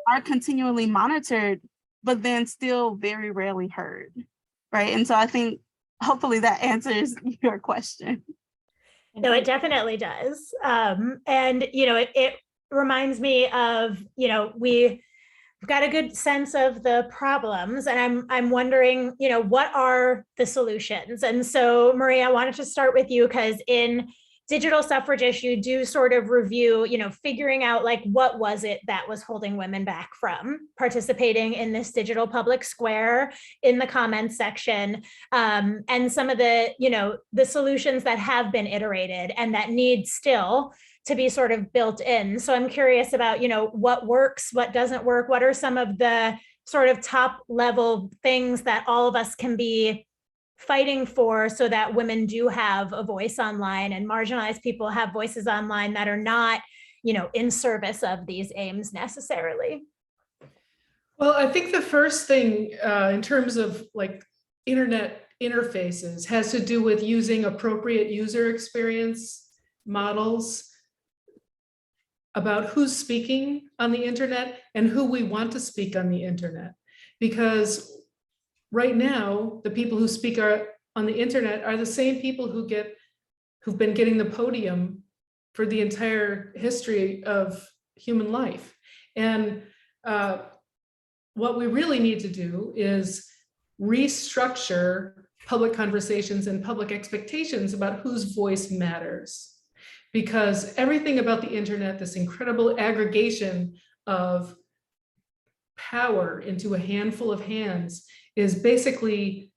Speaker 6: are continually monitored, but then still very rarely heard, right? And so I think hopefully that answers your question.
Speaker 1: No, it definitely does. And, you know, it reminds me of, you know, we've got a good sense of the problems, and I'm wondering, you know, what are the solutions? And so, Marie, I wanted to start with you because in Digital Suffragist, you do sort of review, you know, figuring out like what was it that was holding women back from participating in this digital public square in the comments section, and some of the, you know, the solutions that have been iterated and that need still to be sort of built in. So I'm curious about, you know, what works, what doesn't work, what are some of the sort of top level things that all of us can be fighting for so that women do have a voice online and marginalized people have voices online that are not, you know, in service of these aims necessarily.
Speaker 7: Well, I think the first thing in terms of like internet interfaces has to do with using appropriate user experience models about who's speaking on the internet and who we want to speak on the internet. Because right now, the people who speak on the internet are the same people who've been getting the podium for the entire history of human life. And what we really need to do is restructure public conversations and public expectations about whose voice matters. Because everything about the internet, this incredible aggregation of power into a handful of hands, is basically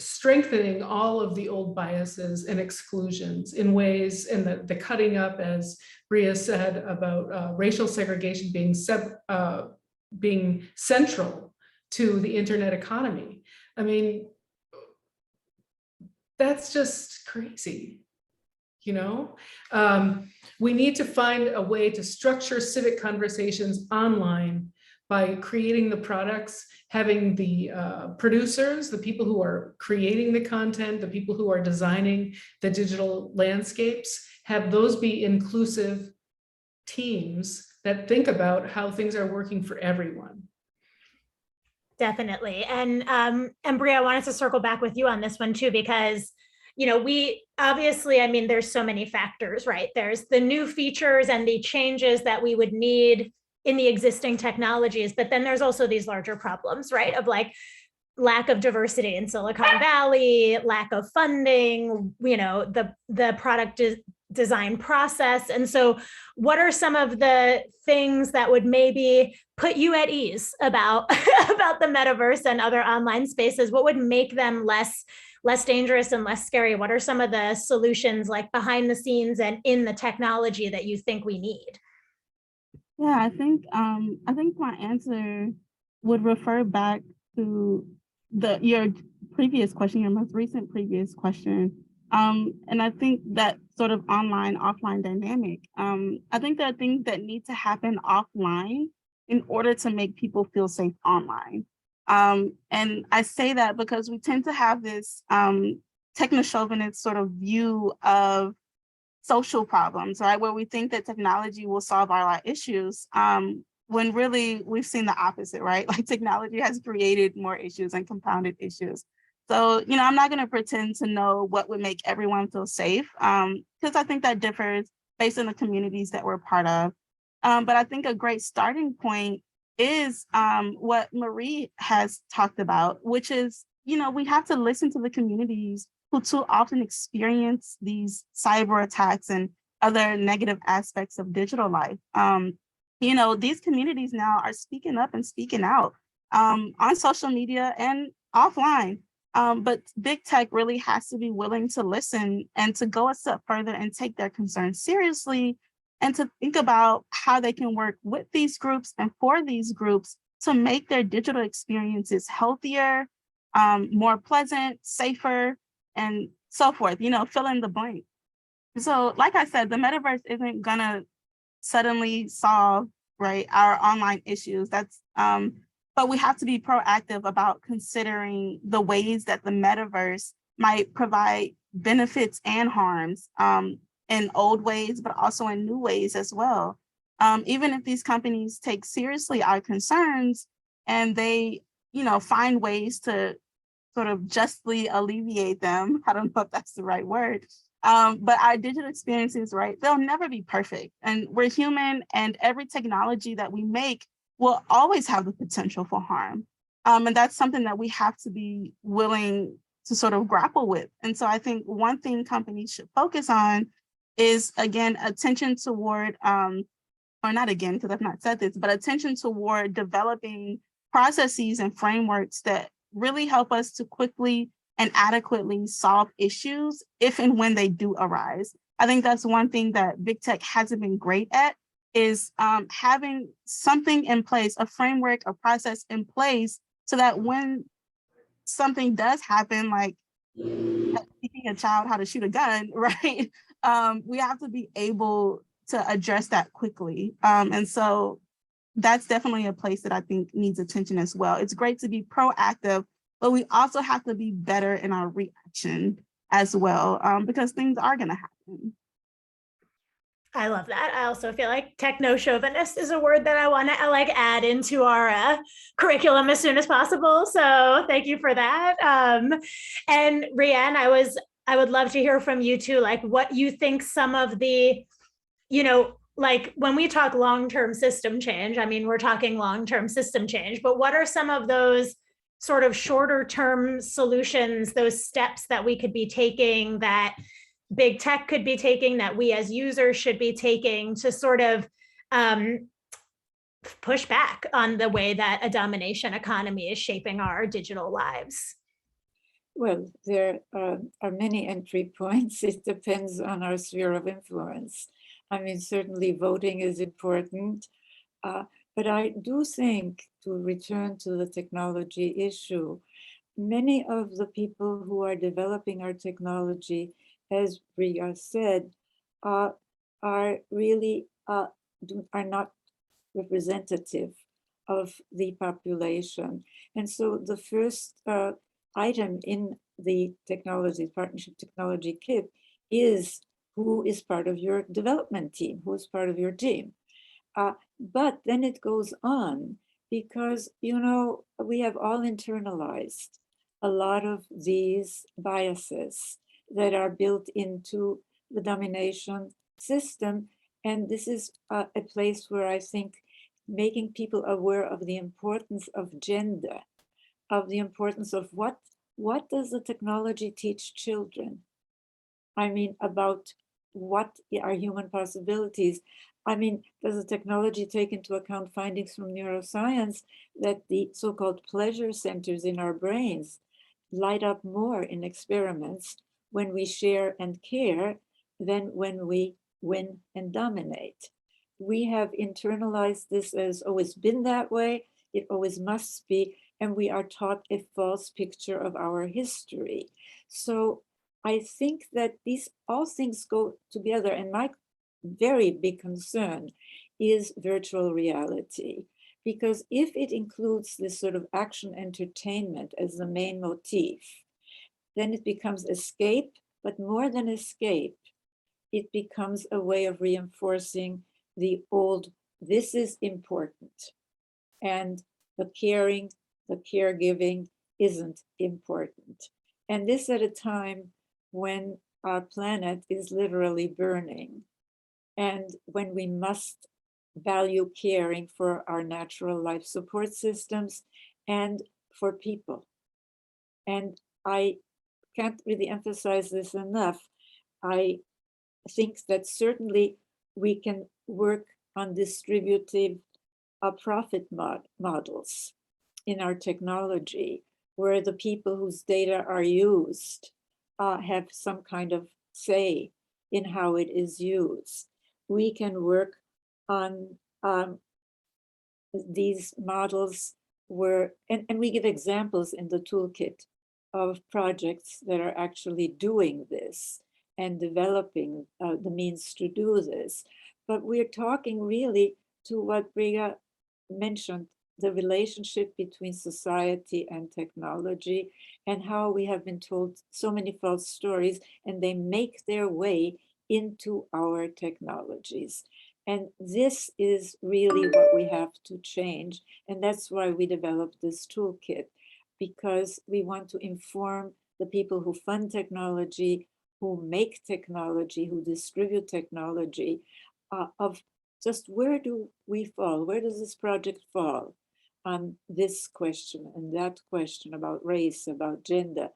Speaker 7: strengthening all of the old biases and exclusions in ways, and the cutting up, as Breigha said, about racial segregation being central to the internet economy. I mean, that's just crazy. You know, we need to find a way to structure civic conversations online by creating the products, having the producers, the people who are creating the content, the people who are designing the digital landscapes, have those be inclusive teams that think about how things are working for everyone.
Speaker 1: Definitely. And Breigha, I wanted to circle back with you on this one too, because, you know, we obviously, I mean, there's so many factors, right? There's the new features and the changes that we would need in the existing technologies, but then there's also these larger problems, right? Of like lack of diversity in Silicon Valley, lack of funding, you know, the product design process. And so what are some of the things that would maybe put you at ease about, about the metaverse and other online spaces? What would make them less dangerous and less scary? What are some of the solutions like behind the scenes and in the technology that you think we need?
Speaker 6: Yeah, I think my answer would refer back to your previous question, your most recent previous question. And I think that sort of online, offline dynamic, I think there are things that need to happen offline in order to make people feel safe online. And I say that because we tend to have this techno-chauvinist sort of view of social problems, right? Where we think that technology will solve all our issues, when really we've seen the opposite, right? Like technology has created more issues and compounded issues. So, you know, I'm not going to pretend to know what would make everyone feel safe, because I think that differs based on the communities that we're part of. But I think a great starting point is what Marie has talked about, which is, you know, we have to listen to the communities who too often experience these cyber attacks and other negative aspects of digital life. You know, these communities now are speaking up and speaking out on social media and offline. But big tech really has to be willing to listen and to go a step further and take their concerns seriously, and to think about how they can work with these groups and for these groups to make their digital experiences healthier, more pleasant, safer, and so forth, you know, fill in the blank. So like I said, the metaverse isn't gonna suddenly solve, right, our online issues. But we have to be proactive about considering the ways that the metaverse might provide benefits and harms, in old ways, but also in new ways as well. Even if these companies take seriously our concerns and they, you know, find ways to sort of justly alleviate them. I don't know if that's the right word. But our digital experiences, right, they'll never be perfect. And we're human, and every technology that we make will always have the potential for harm. And that's something that we have to be willing to sort of grapple with. And so I think one thing companies should focus on is, again, attention toward, or not again, because I've not said this, but attention toward developing processes and frameworks that really help us to quickly and adequately solve issues if and when they do arise. I think that's one thing that big tech hasn't been great at, is having something in place, a framework, a process in place, so that when something does happen, like teaching a child how to shoot a gun, right? We have to be able to address that quickly. And so that's definitely a place that I think needs attention as well. It's great to be proactive, but we also have to be better in our reaction as well, because things are going to happen.
Speaker 1: I love that. I also feel like techno-chauvinist is a word that I want to like add into our curriculum as soon as possible. So thank you for that. And Riane, I would love to hear from you too, like what you think some of the, you know, like when we talk long-term system change, I mean, we're talking long-term system change, but what are some of those sort of shorter term solutions, those steps that we could be taking, that big tech could be taking, that we as users should be taking to sort of push back on the way that a domination economy is shaping our digital lives?
Speaker 8: Well, there are many entry points. It depends on our sphere of influence. I mean, certainly voting is important, but I do think, to return to the technology issue, many of the people who are developing our technology, as Breigha said, are really are not representative of the population. And so the first item in the technology partnership technology kit is who is part of your development team, who is part of your team. But then it goes on, because, you know, we have all internalized a lot of these biases that are built into the domination system. And this is a place where I think making people aware of the importance of gender, of the importance of what does the technology teach children? I mean, about what are human possibilities? I mean, does the technology take into account findings from neuroscience that the so-called pleasure centers in our brains light up more in experiments when we share and care than when we win and dominate? We have internalized this as always been that way, it always must be, and we are taught a false picture of our history. So I think that these all things go together, and my very big concern is virtual reality, because if it includes this sort of action entertainment as the main motif, then it becomes escape, but more than escape, it becomes a way of reinforcing the old, this is important, and the caring, the caregiving isn't important. And this at a time when our planet is literally burning, and when we must value caring for our natural life support systems and for people. And I can't really emphasize this enough. I think that certainly we can work on distributive profit models in our technology, where the people whose data are used have some kind of say in how it is used. We can work on these models where, and we give examples in the toolkit of projects that are actually doing this and developing the means to do this. But we're talking really to what Breigha mentioned, the relationship between society and technology, and how we have been told so many false stories and they make their way into our technologies. And this is really what we have to change. And that's why we developed this toolkit, because we want to inform the people who fund technology, who make technology, who distribute technology, of just where do we fall? Where does this project fall on this question and that question about race, about gender,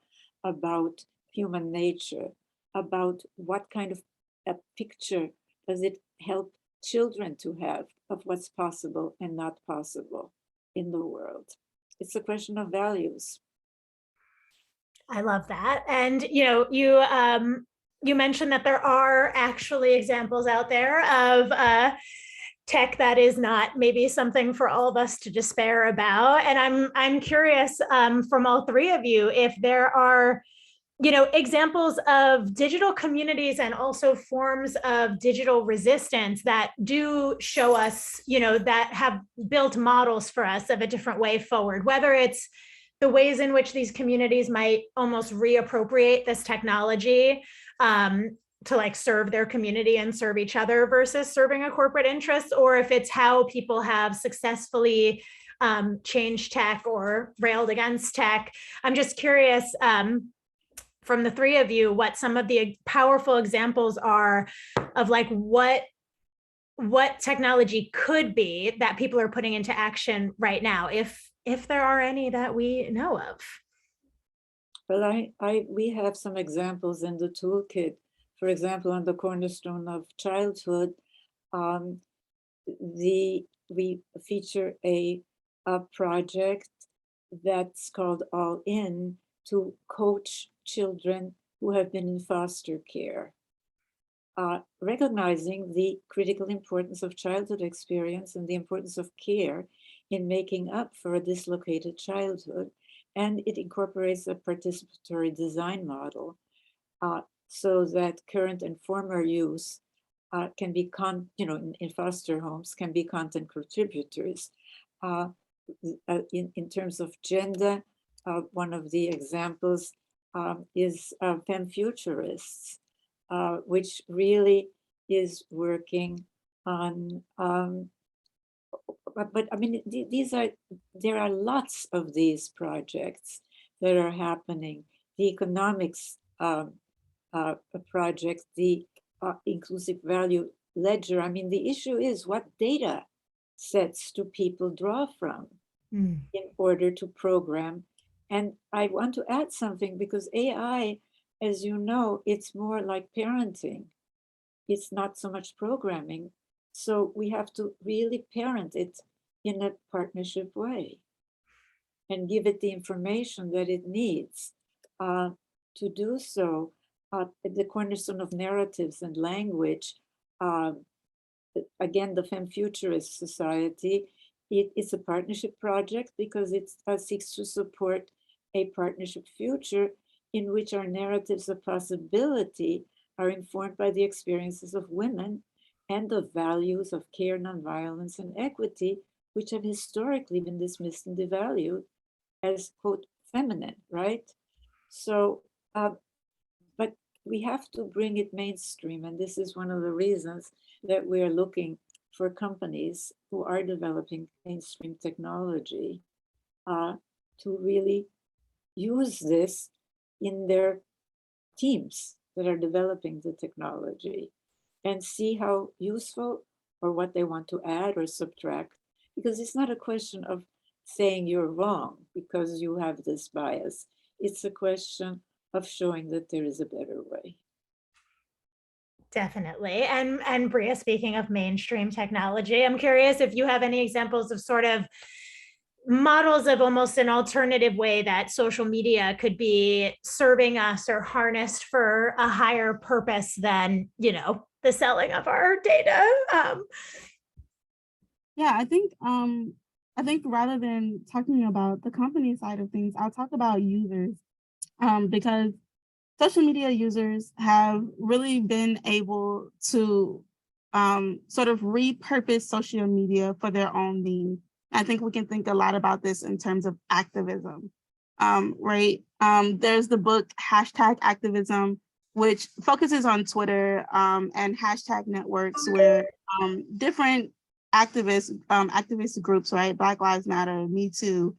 Speaker 8: about human nature, about what kind of a picture does it help children to have of what's possible and not possible in the world? It's a question of values.
Speaker 1: I love that. And you mentioned that there are actually examples out there of tech that is not maybe something for all of us to despair about. And I'm curious from all three of you if there are examples of digital communities and also forms of digital resistance that do show us, that have built models for us of a different way forward, whether it's the ways in which these communities might almost reappropriate this technology to serve their community and serve each other versus serving a corporate interest, or if it's how people have successfully changed tech or railed against tech. I'm just curious from the three of you, what some of the powerful examples are of what technology could be that people are putting into action right now, if there are any that we know of.
Speaker 8: Well, we have some examples in the toolkit. For example, on the cornerstone of childhood, we feature a project that's called All In, to coach children who have been in foster care, recognizing the critical importance of childhood experience and the importance of care in making up for a dislocated childhood. And it incorporates a participatory design model so that current and former youth can be, in foster homes, can be content contributors. In terms of gender, one of the examples is Femfuturists, which really is working on, but I mean, there are lots of these projects that are happening. The economics project, the inclusive value ledger. I mean, the issue is, what data sets do people draw from in order to program? And I want to add something, because AI, as you know, it's more like parenting. It's not so much programming. So we have to really parent it in a partnership way and give it the information that it needs to do so. The cornerstone of narratives and language, again, the Femfuturist Society, it's a partnership project because it seeks to support a partnership future in which our narratives of possibility are informed by the experiences of women and the values of care, nonviolence, and equity, which have historically been dismissed and devalued as, quote, feminine, right? So, but we have to bring it mainstream. And this is one of the reasons that we are looking for companies who are developing mainstream technology to really use this in their teams that are developing the technology and see how useful or what they want to add or subtract. Because it's not a question of saying you're wrong because you have this bias. It's a question of showing that there is a better way.
Speaker 1: Definitely. And Breigha, speaking of mainstream technology, I'm curious if you have any examples of sort of models of almost an alternative way that social media could be serving us or harnessed for a higher purpose than, you know, the selling of our data.
Speaker 6: Yeah, I think rather than talking about the company side of things, I'll talk about users, because social media users have really been able to sort of repurpose social media for their own means. I think we can think a lot about this in terms of activism, right? There's the book #Activism, which focuses on Twitter and hashtag networks where different activist groups, right? Black Lives Matter, Me Too,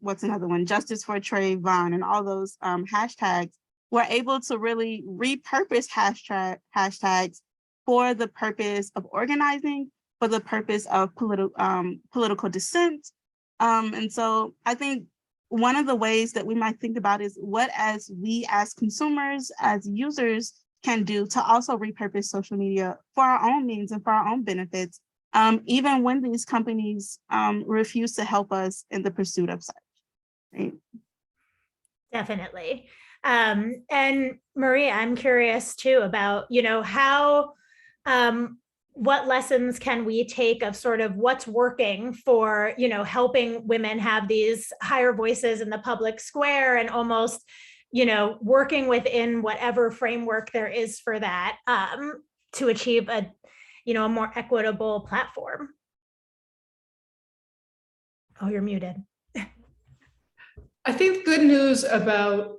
Speaker 6: what's another one? Justice for Trayvon, and all those hashtags were able to really repurpose hashtags for the purpose of organizing, for the purpose of political dissent. And so I think one of the ways that we might think about is what we as consumers, as users can do to also repurpose social media for our own means and for our own benefits, even when these companies refuse to help us in the pursuit of such. Right?
Speaker 1: Definitely. And Marie, I'm curious too about, you know, how, what lessons can we take of sort of what's working for, you know, helping women have these higher voices in the public square and almost, you know, working within whatever framework there is for that to achieve a, you know, a more equitable platform. Oh, you're muted.
Speaker 7: I think good news about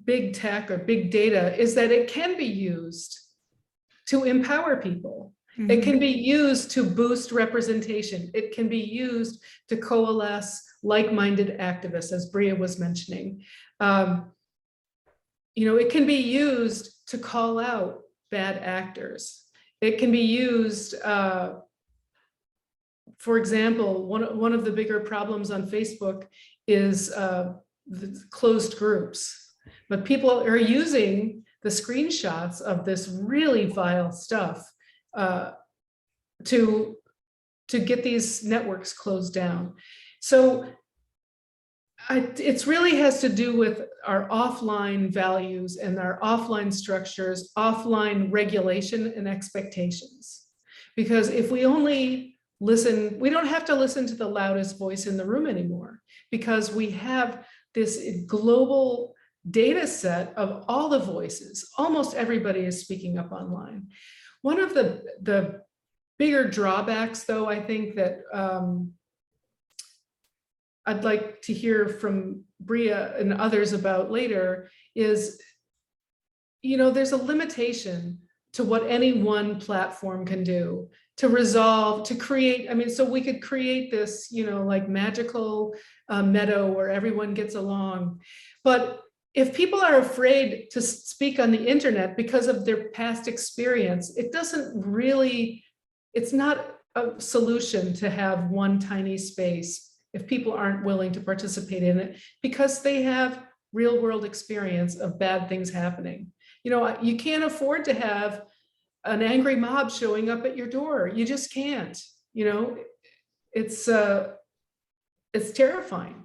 Speaker 7: big tech or big data is that it can be used to empower people. Mm-hmm. It can be used to boost representation. It can be used to coalesce like-minded activists, as Breigha was mentioning. You know, it can be used to call out bad actors. It can be used, for example, one of the bigger problems on Facebook is the closed groups. But people are using the screenshots of this really vile stuff to get these networks closed down. So it really has to do with our offline values and our offline structures, offline regulation and expectations. Because if we only listen, we don't have to listen to the loudest voice in the room anymore, because we have this global data set of all the voices. Almost everybody is speaking up online. One of the bigger drawbacks, though, I think that I'd like to hear from Breigha and others about later is, you know, there's a limitation to what any one platform can do to resolve, to create. I mean, so we could create this, you know, like magical meadow where everyone gets along. But if people are afraid to speak on the internet because of their past experience, it doesn't really, it's not a solution to have one tiny space if people aren't willing to participate in it because they have real world experience of bad things happening. You know, you can't afford to have an angry mob showing up at your door. You just can't, you know, it's terrifying.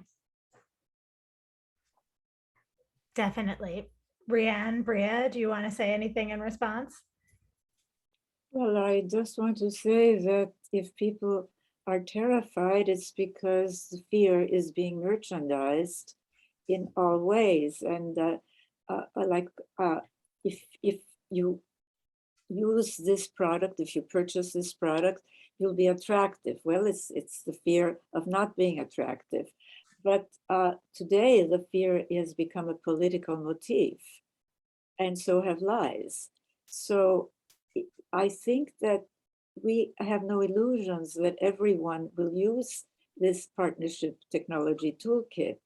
Speaker 1: Definitely. Riane, Breigha, do you want to say anything in response?
Speaker 8: Well, I just want to say that if people are terrified, it's because the fear is being merchandised in all ways. And if you use this product, if you purchase this product, you'll be attractive. Well, it's the fear of not being attractive. But today, the fear has become a political motif, and so have lies. So I think that we have no illusions that everyone will use this partnership technology toolkit,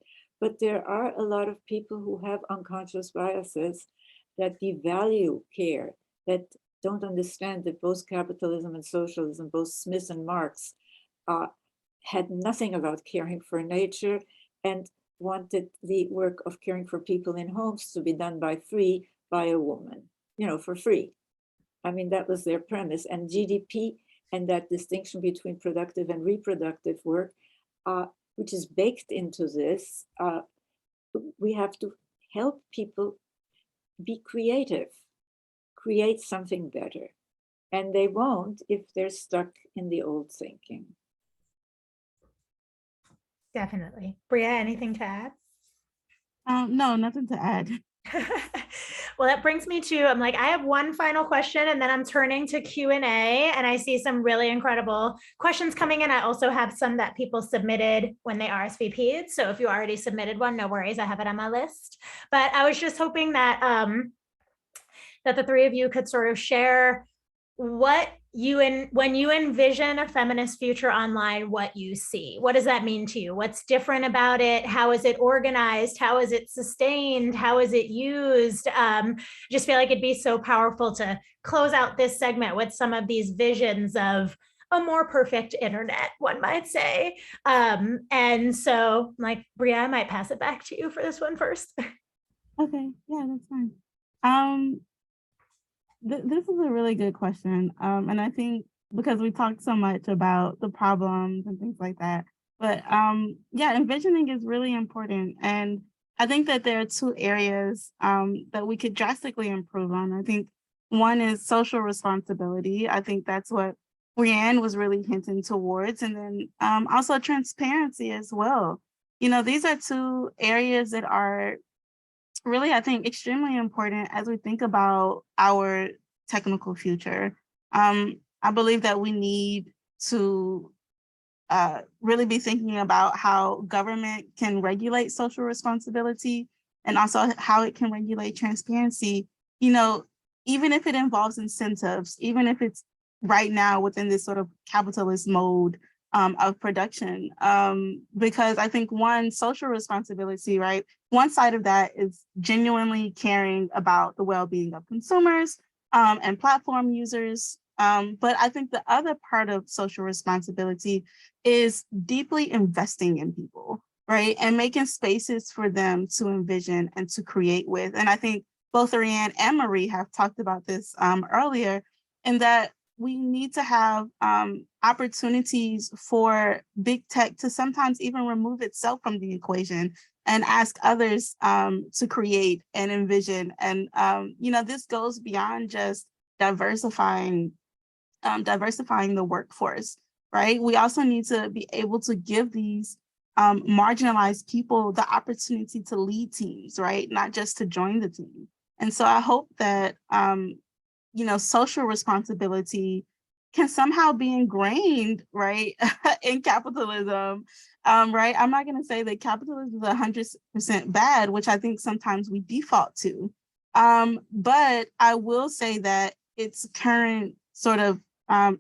Speaker 8: but there are a lot of people who have unconscious biases that devalue care, that don't understand that both capitalism and socialism, both Smith and Marx, had nothing about caring for nature and wanted the work of caring for people in homes to be done by a woman, for free. I mean, that was their premise. And GDP and that distinction between productive and reproductive work, which is baked into this, we have to help people be creative, create something better. And they won't if they're stuck in the old thinking.
Speaker 1: Definitely. Breigha, anything to add?
Speaker 6: No, nothing to add.
Speaker 1: Well, that brings me to, I have one final question and then I'm turning to Q&A, and I see some really incredible questions coming in. I also have some that people submitted when they RSVP'd. So if you already submitted one, no worries, I have it on my list. But I was just hoping that, that the three of you could sort of share what when you envision a feminist future online, what you see. What does that mean to you? What's different about it? How is it organized? How is it sustained? How is it used? Just feel like it'd be so powerful to close out this segment with some of these visions of a more perfect internet, one might say. And so, Breigha, I might pass it back to you for this one first.
Speaker 6: Okay, yeah, that's fine. This is a really good question. And I think because we talked so much about the problems and things like that, but yeah, envisioning is really important. And I think that there are two areas that we could drastically improve on. I think one is social responsibility. I think that's what Riane was really hinting towards. And then also transparency as well. These are two areas that are really, I think, extremely important as we think about our technical future. I believe that we need to really be thinking about how government can regulate social responsibility and also how it can regulate transparency, even if it involves incentives, even if it's right now within this sort of capitalist mode of production, because I think social responsibility, right? One side of that is genuinely caring about the well-being of consumers and platform users. But I think the other part of social responsibility is deeply investing in people, right? And making spaces for them to envision and to create with. And I think both Riane and Marie have talked about this earlier, in that we need to have opportunities for big tech to sometimes even remove itself from the equation and ask others to create and envision. And, this goes beyond just diversifying the workforce, right? We also need to be able to give these marginalized people the opportunity to lead teams, right? Not just to join the team. And so I hope that social responsibility can somehow be ingrained, right, in capitalism, right? I'm not going to say that capitalism is 100% bad, which I think sometimes we default to. But I will say that its current sort of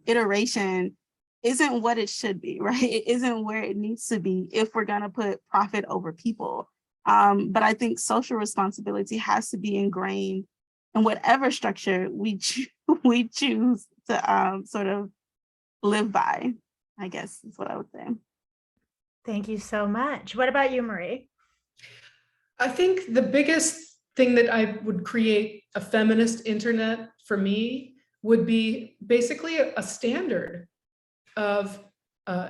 Speaker 6: iteration isn't what it should be, right? It isn't where it needs to be if we're going to put profit over people. But I think social responsibility has to be ingrained in whatever structure we choose to sort of live by, I guess is what I would say.
Speaker 1: Thank you so much. What about you, Marie?
Speaker 7: I think the biggest thing that I would create a feminist internet for me would be basically a standard of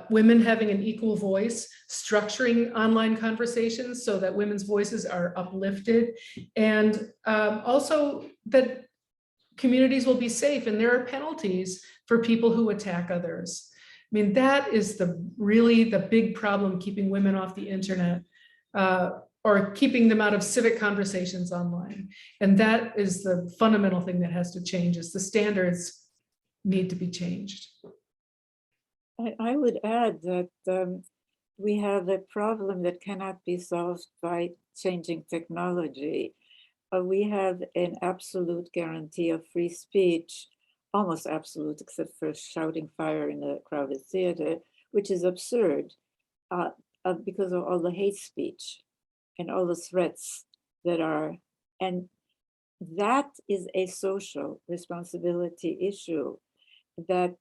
Speaker 7: women having an equal voice, structuring online conversations so that women's voices are uplifted, and also that communities will be safe and there are penalties for people who attack others. I mean, that is really the big problem keeping women off the internet, or keeping them out of civic conversations online. And that is the fundamental thing that has to change, is the standards need to be changed.
Speaker 8: I would add that we have a problem that cannot be solved by changing technology. We have an absolute guarantee of free speech, almost absolute, except for shouting fire in a crowded theater, which is absurd because of all the hate speech and all the threats that are, and that is a social responsibility issue that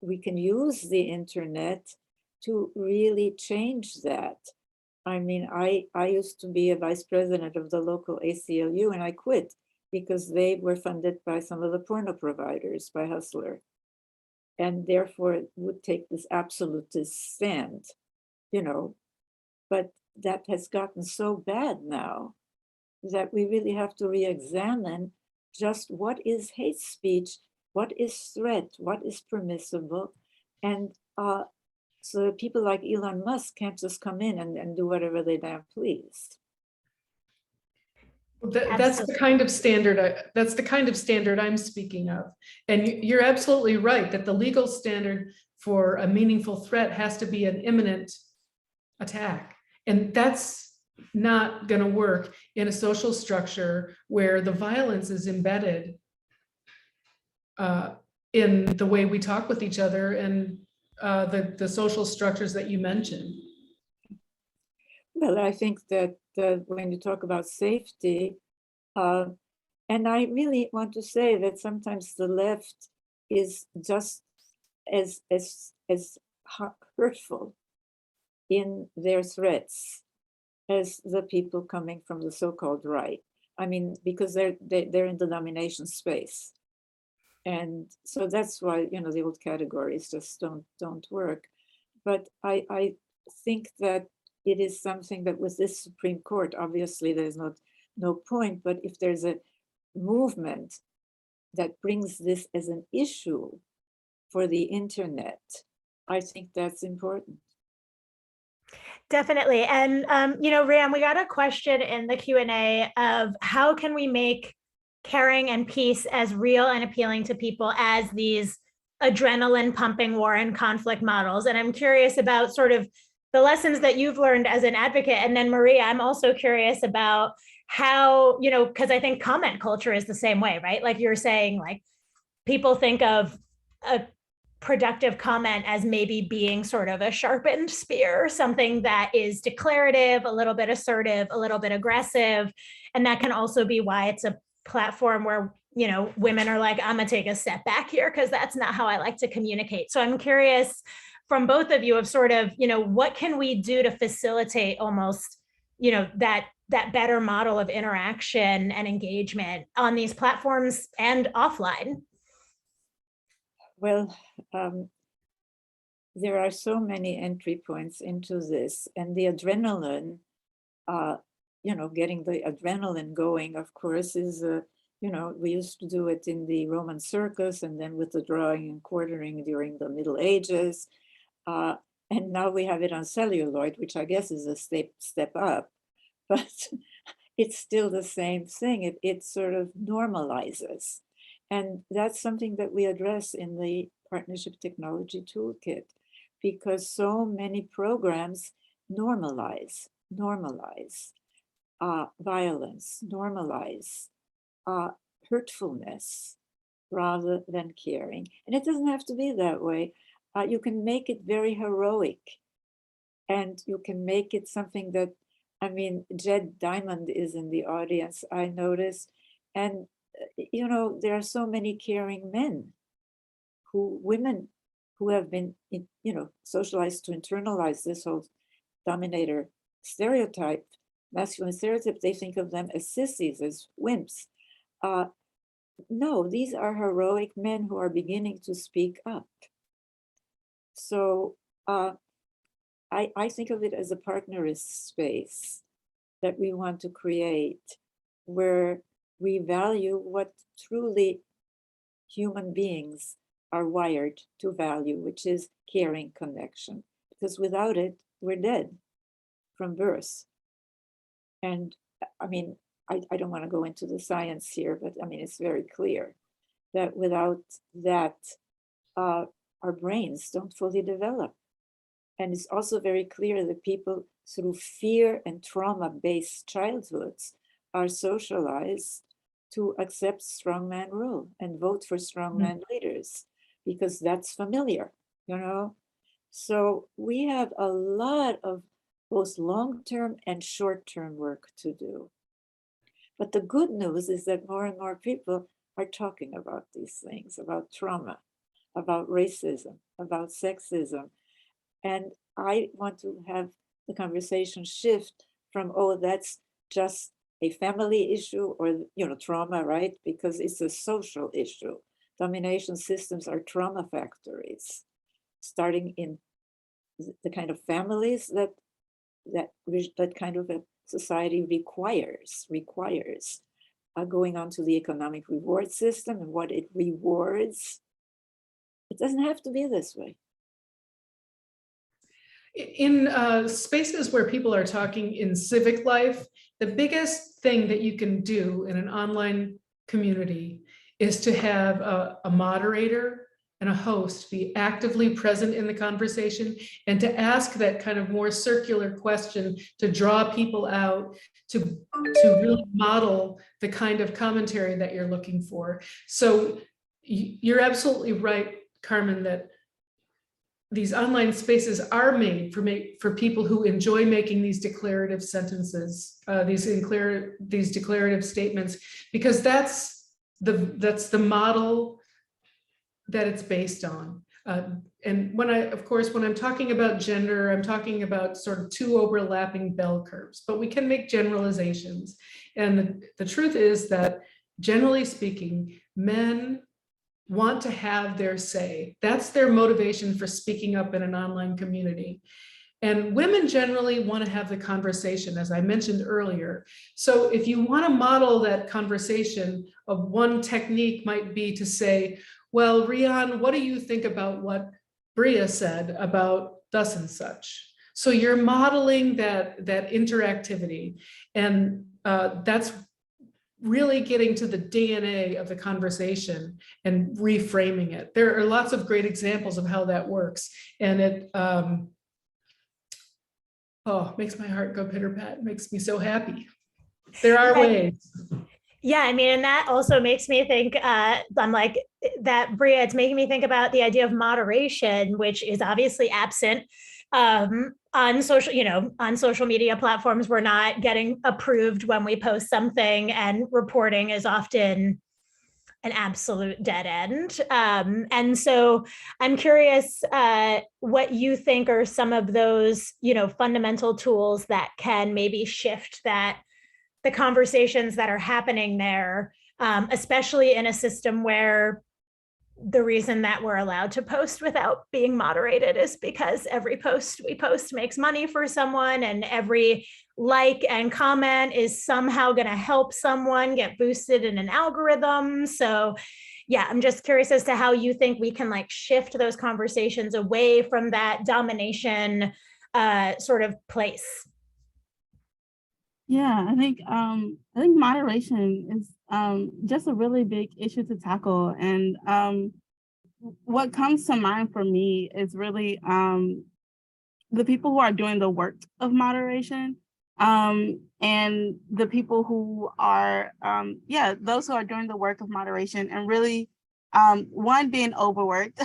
Speaker 8: we can use the internet to really change that. I mean, I used to be a vice president of the local ACLU and I quit because they were funded by some of the porno providers, by Hustler. And therefore it would take this absolutist stand, you know, but that has gotten so bad now that we really have to re-examine just what is hate speech, what is threat, what is permissible, and so that people like Elon Musk can't just come in and do whatever they damn please.
Speaker 7: That's the kind of standard I'm speaking of. And you're absolutely right that the legal standard for a meaningful threat has to be an imminent attack. And that's not going to work in a social structure where the violence is embedded in the way we talk with each other and the social structures that you mentioned.
Speaker 8: Well, I think that when you talk about safety, and I really want to say that sometimes the left is just as hurtful in their threats as the people coming from the so-called right. I mean, because they're in the domination space. And so that's why, you know, the old categories just don't work. But I think that it is something that with this Supreme Court, obviously there's no point, but if there's a movement that brings this as an issue for the internet, I think that's important.
Speaker 1: Definitely. And, you know, Riane, we got a question in the Q&A of how can we make caring and peace as real and appealing to people as these adrenaline pumping war and conflict models? And I'm curious about sort of the lessons that you've learned as an advocate. And then Maria, I'm also curious about how, you know, because I think comment culture is the same way, right? Like you're saying, like people think of a productive comment as maybe being sort of a sharpened spear, something that is declarative, a little bit assertive, a little bit aggressive. And that can also be why it's a platform where, you know, women are like, I'm gonna take a step back here because that's not how I like to communicate. So I'm curious from both of you of sort of, you know, what can we do to facilitate almost, you know, that better model of interaction and engagement on these platforms and offline?
Speaker 8: Well, there are so many entry points into this, and the adrenaline, you know, getting the adrenaline going, of course, is, you know, we used to do it in the Roman circus and then with the drawing and quartering during the Middle Ages. And now we have it on celluloid, which I guess is a step up, but it's still the same thing. It sort of normalizes. And that's something that we address in the Partnership Technology Toolkit, because so many programs normalize violence, normalize hurtfulness rather than caring. And it doesn't have to be that way. You can make it very heroic, and you can make it something that, I mean, Jed Diamond is in the audience, I noticed, and you know, there are so many caring men women who have been, you know, socialized to internalize this whole dominator stereotype, masculine stereotype. They think of them as sissies, as wimps. No, these are heroic men who are beginning to speak up. So I think of it as a partnerist space that we want to create, where we value what truly human beings are wired to value, which is caring connection. Because without it, we're dead from birth. And I mean, I don't want to go into the science here, but I mean, it's very clear that without that, our brains don't fully develop. And it's also very clear that people through fear and trauma-based childhoods are socialized to accept strongman rule and vote for strongman leaders because that's familiar, you know? So we have a lot of both long-term and short-term work to do. But the good news is that more and more people are talking about these things, about trauma, about racism, about sexism. And I want to have the conversation shift from, oh, that's just a family issue or, you know, trauma, right? Because it's a social issue. Domination systems are trauma factories, starting in the kind of families that kind of a society requires, going on to the economic reward system and what it rewards. It doesn't have to be this way.
Speaker 7: In spaces where people are talking in civic life, the biggest thing that you can do in an online community is to have a moderator and a host be actively present in the conversation and to ask that kind of more circular question to draw people out to really model the kind of commentary that you're looking for. So you're absolutely right, Carmen, that these online spaces are made for people who enjoy making these declarative sentences, these declarative statements, because that's the model that it's based on. And when I'm talking about gender, I'm talking about sort of two overlapping bell curves, but we can make generalizations. And the truth is that generally speaking, men want to have their say. That's their motivation for speaking up in an online community. And women generally want to have the conversation, as I mentioned earlier. So if you want to model that conversation, one technique might be to say, well, Riane, what do you think about what Breigha said about thus and such? So you're modeling that interactivity, and that's really getting to the DNA of the conversation and reframing it. There are lots of great examples of how that works. And it makes my heart go pitter-pat, makes me so happy. There are ways.
Speaker 1: Yeah, I mean, and that also makes me think, I'm like, that Breigha, it's making me think about the idea of moderation, which is obviously absent on social media platforms. We're not getting approved when we post something, and reporting is often an absolute dead end. And so I'm curious what you think are some of those, fundamental tools that can maybe shift the conversations that are happening there, especially in a system where the reason that we're allowed to post without being moderated is because every post we post makes money for someone, and every like and comment is somehow going to help someone get boosted in an algorithm. So yeah, I'm just curious as to how you think we can shift those conversations away from that domination sort of place.
Speaker 6: Yeah, I think moderation is just a really big issue to tackle. And what comes to mind for me is really the people who are doing the work of moderation, and the people who are, those who are doing the work of moderation, and really, one, being overworked,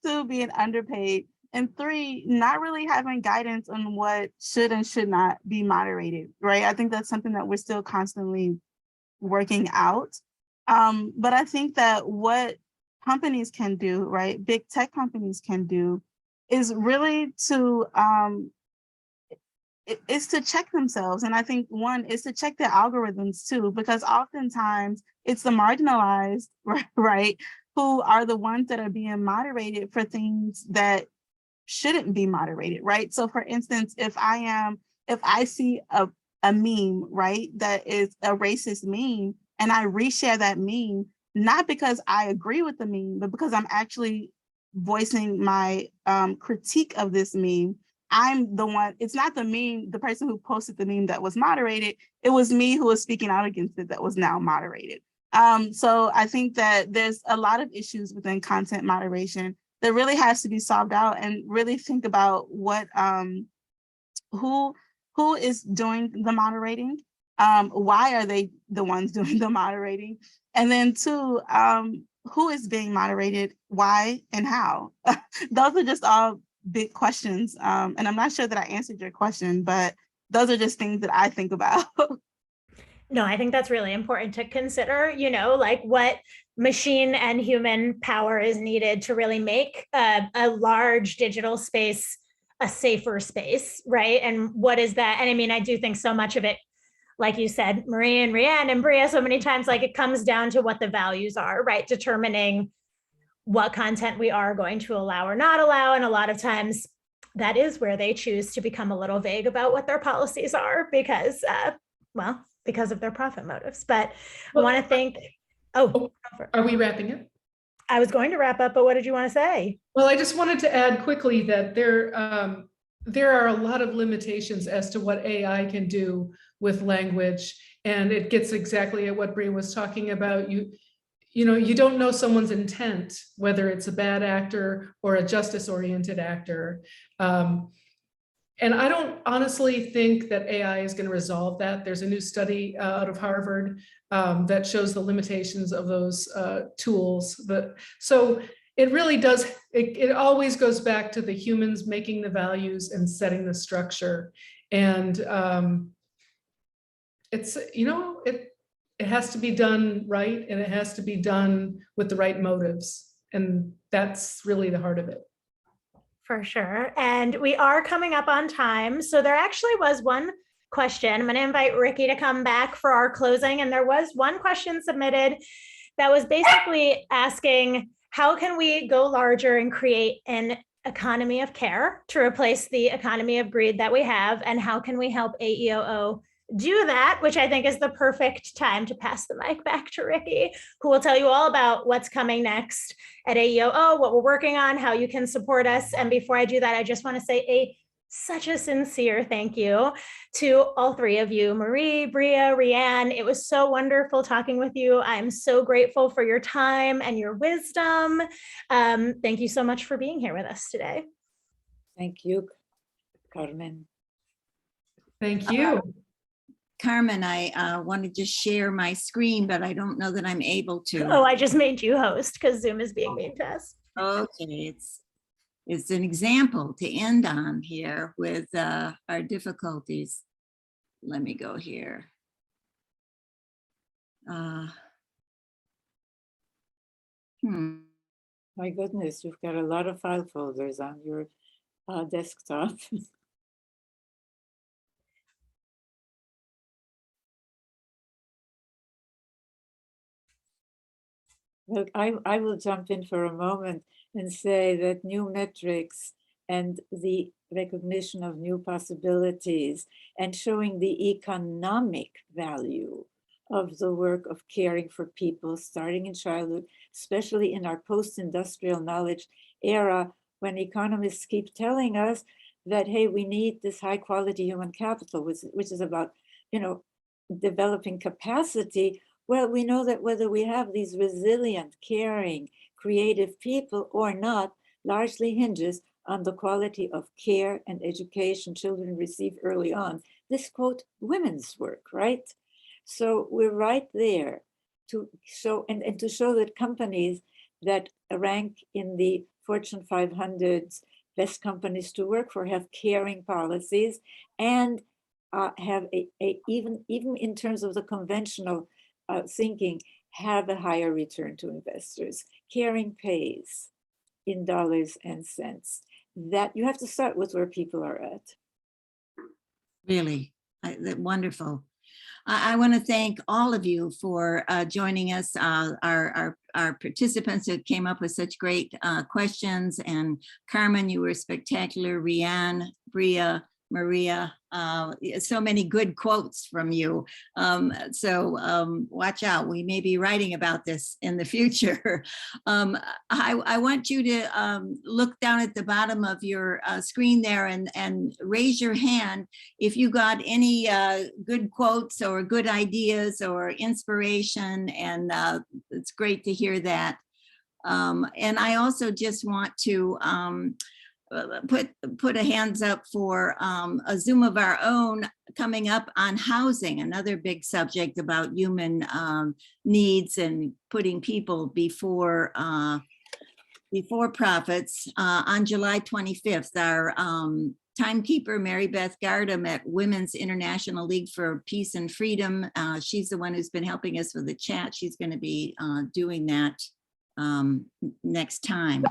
Speaker 6: two, being underpaid, and three, not really having guidance on what should and should not be moderated, right? I think that's something that we're still constantly working out. But I think that what companies can do, right, big tech companies can do, is really to check themselves. And I think one is to check their algorithms too, because oftentimes it's the marginalized, right, who are the ones that are being moderated for things that shouldn't be moderated, right? So for instance, if I see a meme, right, that is a racist meme, and I reshare that meme, not because I agree with the meme, but because I'm actually voicing my critique of this meme, I'm the one, it's not the meme, the person who posted the meme that was moderated, it was me who was speaking out against it that was now moderated. So I think that there's a lot of issues within content moderation that really has to be solved out, and really think about what who is doing the moderating, why are they the ones doing the moderating, and then two, who is being moderated, why and how. Those are just all big questions, and I'm not sure that I answered your question, but those are just things that I think about.
Speaker 1: No, I think that's really important to consider, you know, like what machine and human power is needed to really make a large digital space a safer space, right? And what is that? And I mean, I do think so much of it, like you said, Marie and Riane and Breigha, so many times, like it comes down to what the values are, right? Determining what content we are going to allow or not allow. And a lot of times that is where they choose to become a little vague about what their policies are because, well, because of their profit motives. But
Speaker 7: Well,
Speaker 1: I want to thank,
Speaker 7: are we wrapping it?
Speaker 1: I was going to wrap up, but what did you want to say?
Speaker 7: Well, I just wanted to add quickly that there are a lot of limitations as to what AI can do with language, and it gets exactly at what Breigha was talking about. You know, you don't know someone's intent, whether it's a bad actor or a justice-oriented actor. And I don't honestly think that AI is going to resolve that. There's a new study out of Harvard that shows the limitations of those tools. So it really does, it always goes back to the humans making the values and setting the structure. And it's, you know, it has to be done right, and it has to be done with the right motives. And that's really the heart of it.
Speaker 1: For sure. And we are coming up on time. So there actually was one question. I'm going to invite Ricky to come back for our closing. And there was one question submitted that was basically asking, how can we go larger and create an economy of care to replace the economy of greed that we have? And how can we help AEOO do that, which I think is the perfect time to pass the mic back to Ricky, who will tell you all about what's coming next at AEOO, what we're working on, how you can support us. And before I do that, I just want to say such a sincere thank you to all three of you, Marie, Breigha, Riane. It was so wonderful talking with you. I'm so grateful for your time and your wisdom. Thank you so much for being here with us today.
Speaker 8: Thank you, Carmen.
Speaker 7: Thank you.
Speaker 5: Carmen, I wanted to share my screen, but I don't know that I'm able to.
Speaker 1: Oh, I just made you host because Zoom is being mean to us.
Speaker 5: Okay, it's an example to end on here with our difficulties. Let me go here.
Speaker 8: My goodness, you've got a lot of file folders on your desktop. Look, I will jump in for a moment and say that new metrics and the recognition of new possibilities and showing the economic value of the work of caring for people starting in childhood, especially in our post-industrial knowledge era, when economists keep telling us that, hey, we need this high quality human capital, which is about, you know, developing capacity. Well, we know that whether we have these resilient, caring, creative people or not, largely hinges on the quality of care and education children receive early on. This, quote, women's work, right? So we're right there to show, and to show that companies that rank in the Fortune 500's best companies to work for have caring policies and have even in terms of the conventional thinking, have a higher return to investors. Caring pays in dollars and cents. That you have to start with where people are at.
Speaker 5: Really, wonderful. I want to thank all of you for joining us, our participants who came up with such great questions. And Carmen, you were spectacular. Riane, Breigha, Maria, so many good quotes from you. Watch out, we may be writing about this in the future. I want you to look down at the bottom of your screen there and raise your hand if you got any good quotes or good ideas or inspiration, and it's great to hear that. And I also just want to put a hands up for a Zoom of our own coming up on housing, another big subject about human needs and putting people before profits. On July 25th, our timekeeper, Mary Beth Gardam at Women's International League for Peace and Freedom, she's the one who's been helping us with the chat. She's going to be doing that next time.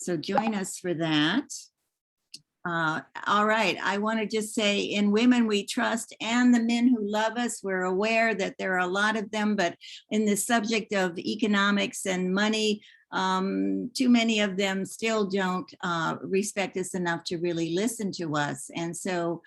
Speaker 5: So join us for that. All right, I want to just say, in Women We Trust and the men who love us, we're aware that there are a lot of them, but in the subject of economics and money, too many of them still don't respect us enough to really listen to us. And so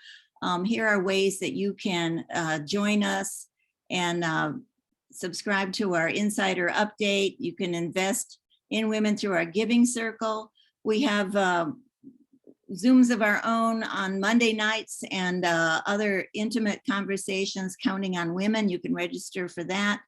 Speaker 5: here are ways that you can join us and subscribe to our insider update. You can invest in women through our giving circle. We have Zooms of our own on Monday nights and other intimate conversations counting on women. You can register for that.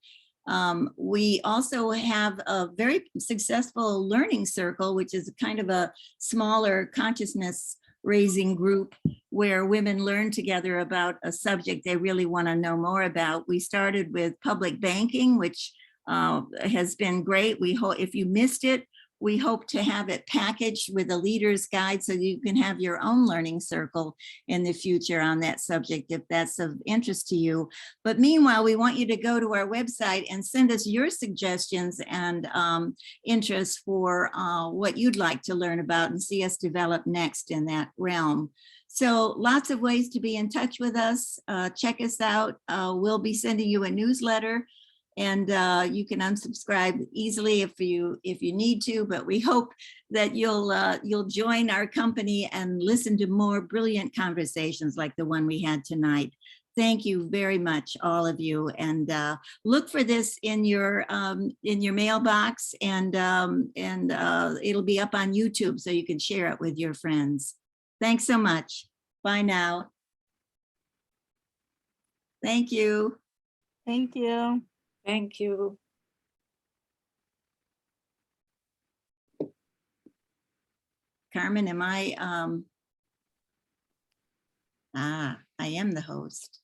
Speaker 5: We also have a very successful learning circle, which is kind of a smaller consciousness raising group where women learn together about a subject they really want to know more about. We started with public banking, which has been great. We hope, if you missed it, we hope to have it packaged with a leader's guide so you can have your own learning circle in the future on that subject if that's of interest to you. But meanwhile, we want you to go to our website and send us your suggestions and interests for what you'd like to learn about and see us develop next in that realm. So lots of ways to be in touch with us. Check us out. We'll be sending you a newsletter. And you can unsubscribe easily if you need to, but we hope that you'll join our company and listen to more brilliant conversations like the one we had tonight. Thank you very much, all of you, and look for this in your mailbox, and it'll be up on YouTube so you can share it with your friends. Thanks so much. Bye now. Thank you.
Speaker 6: Thank you.
Speaker 8: Thank you.
Speaker 5: Carmen, am I am the host.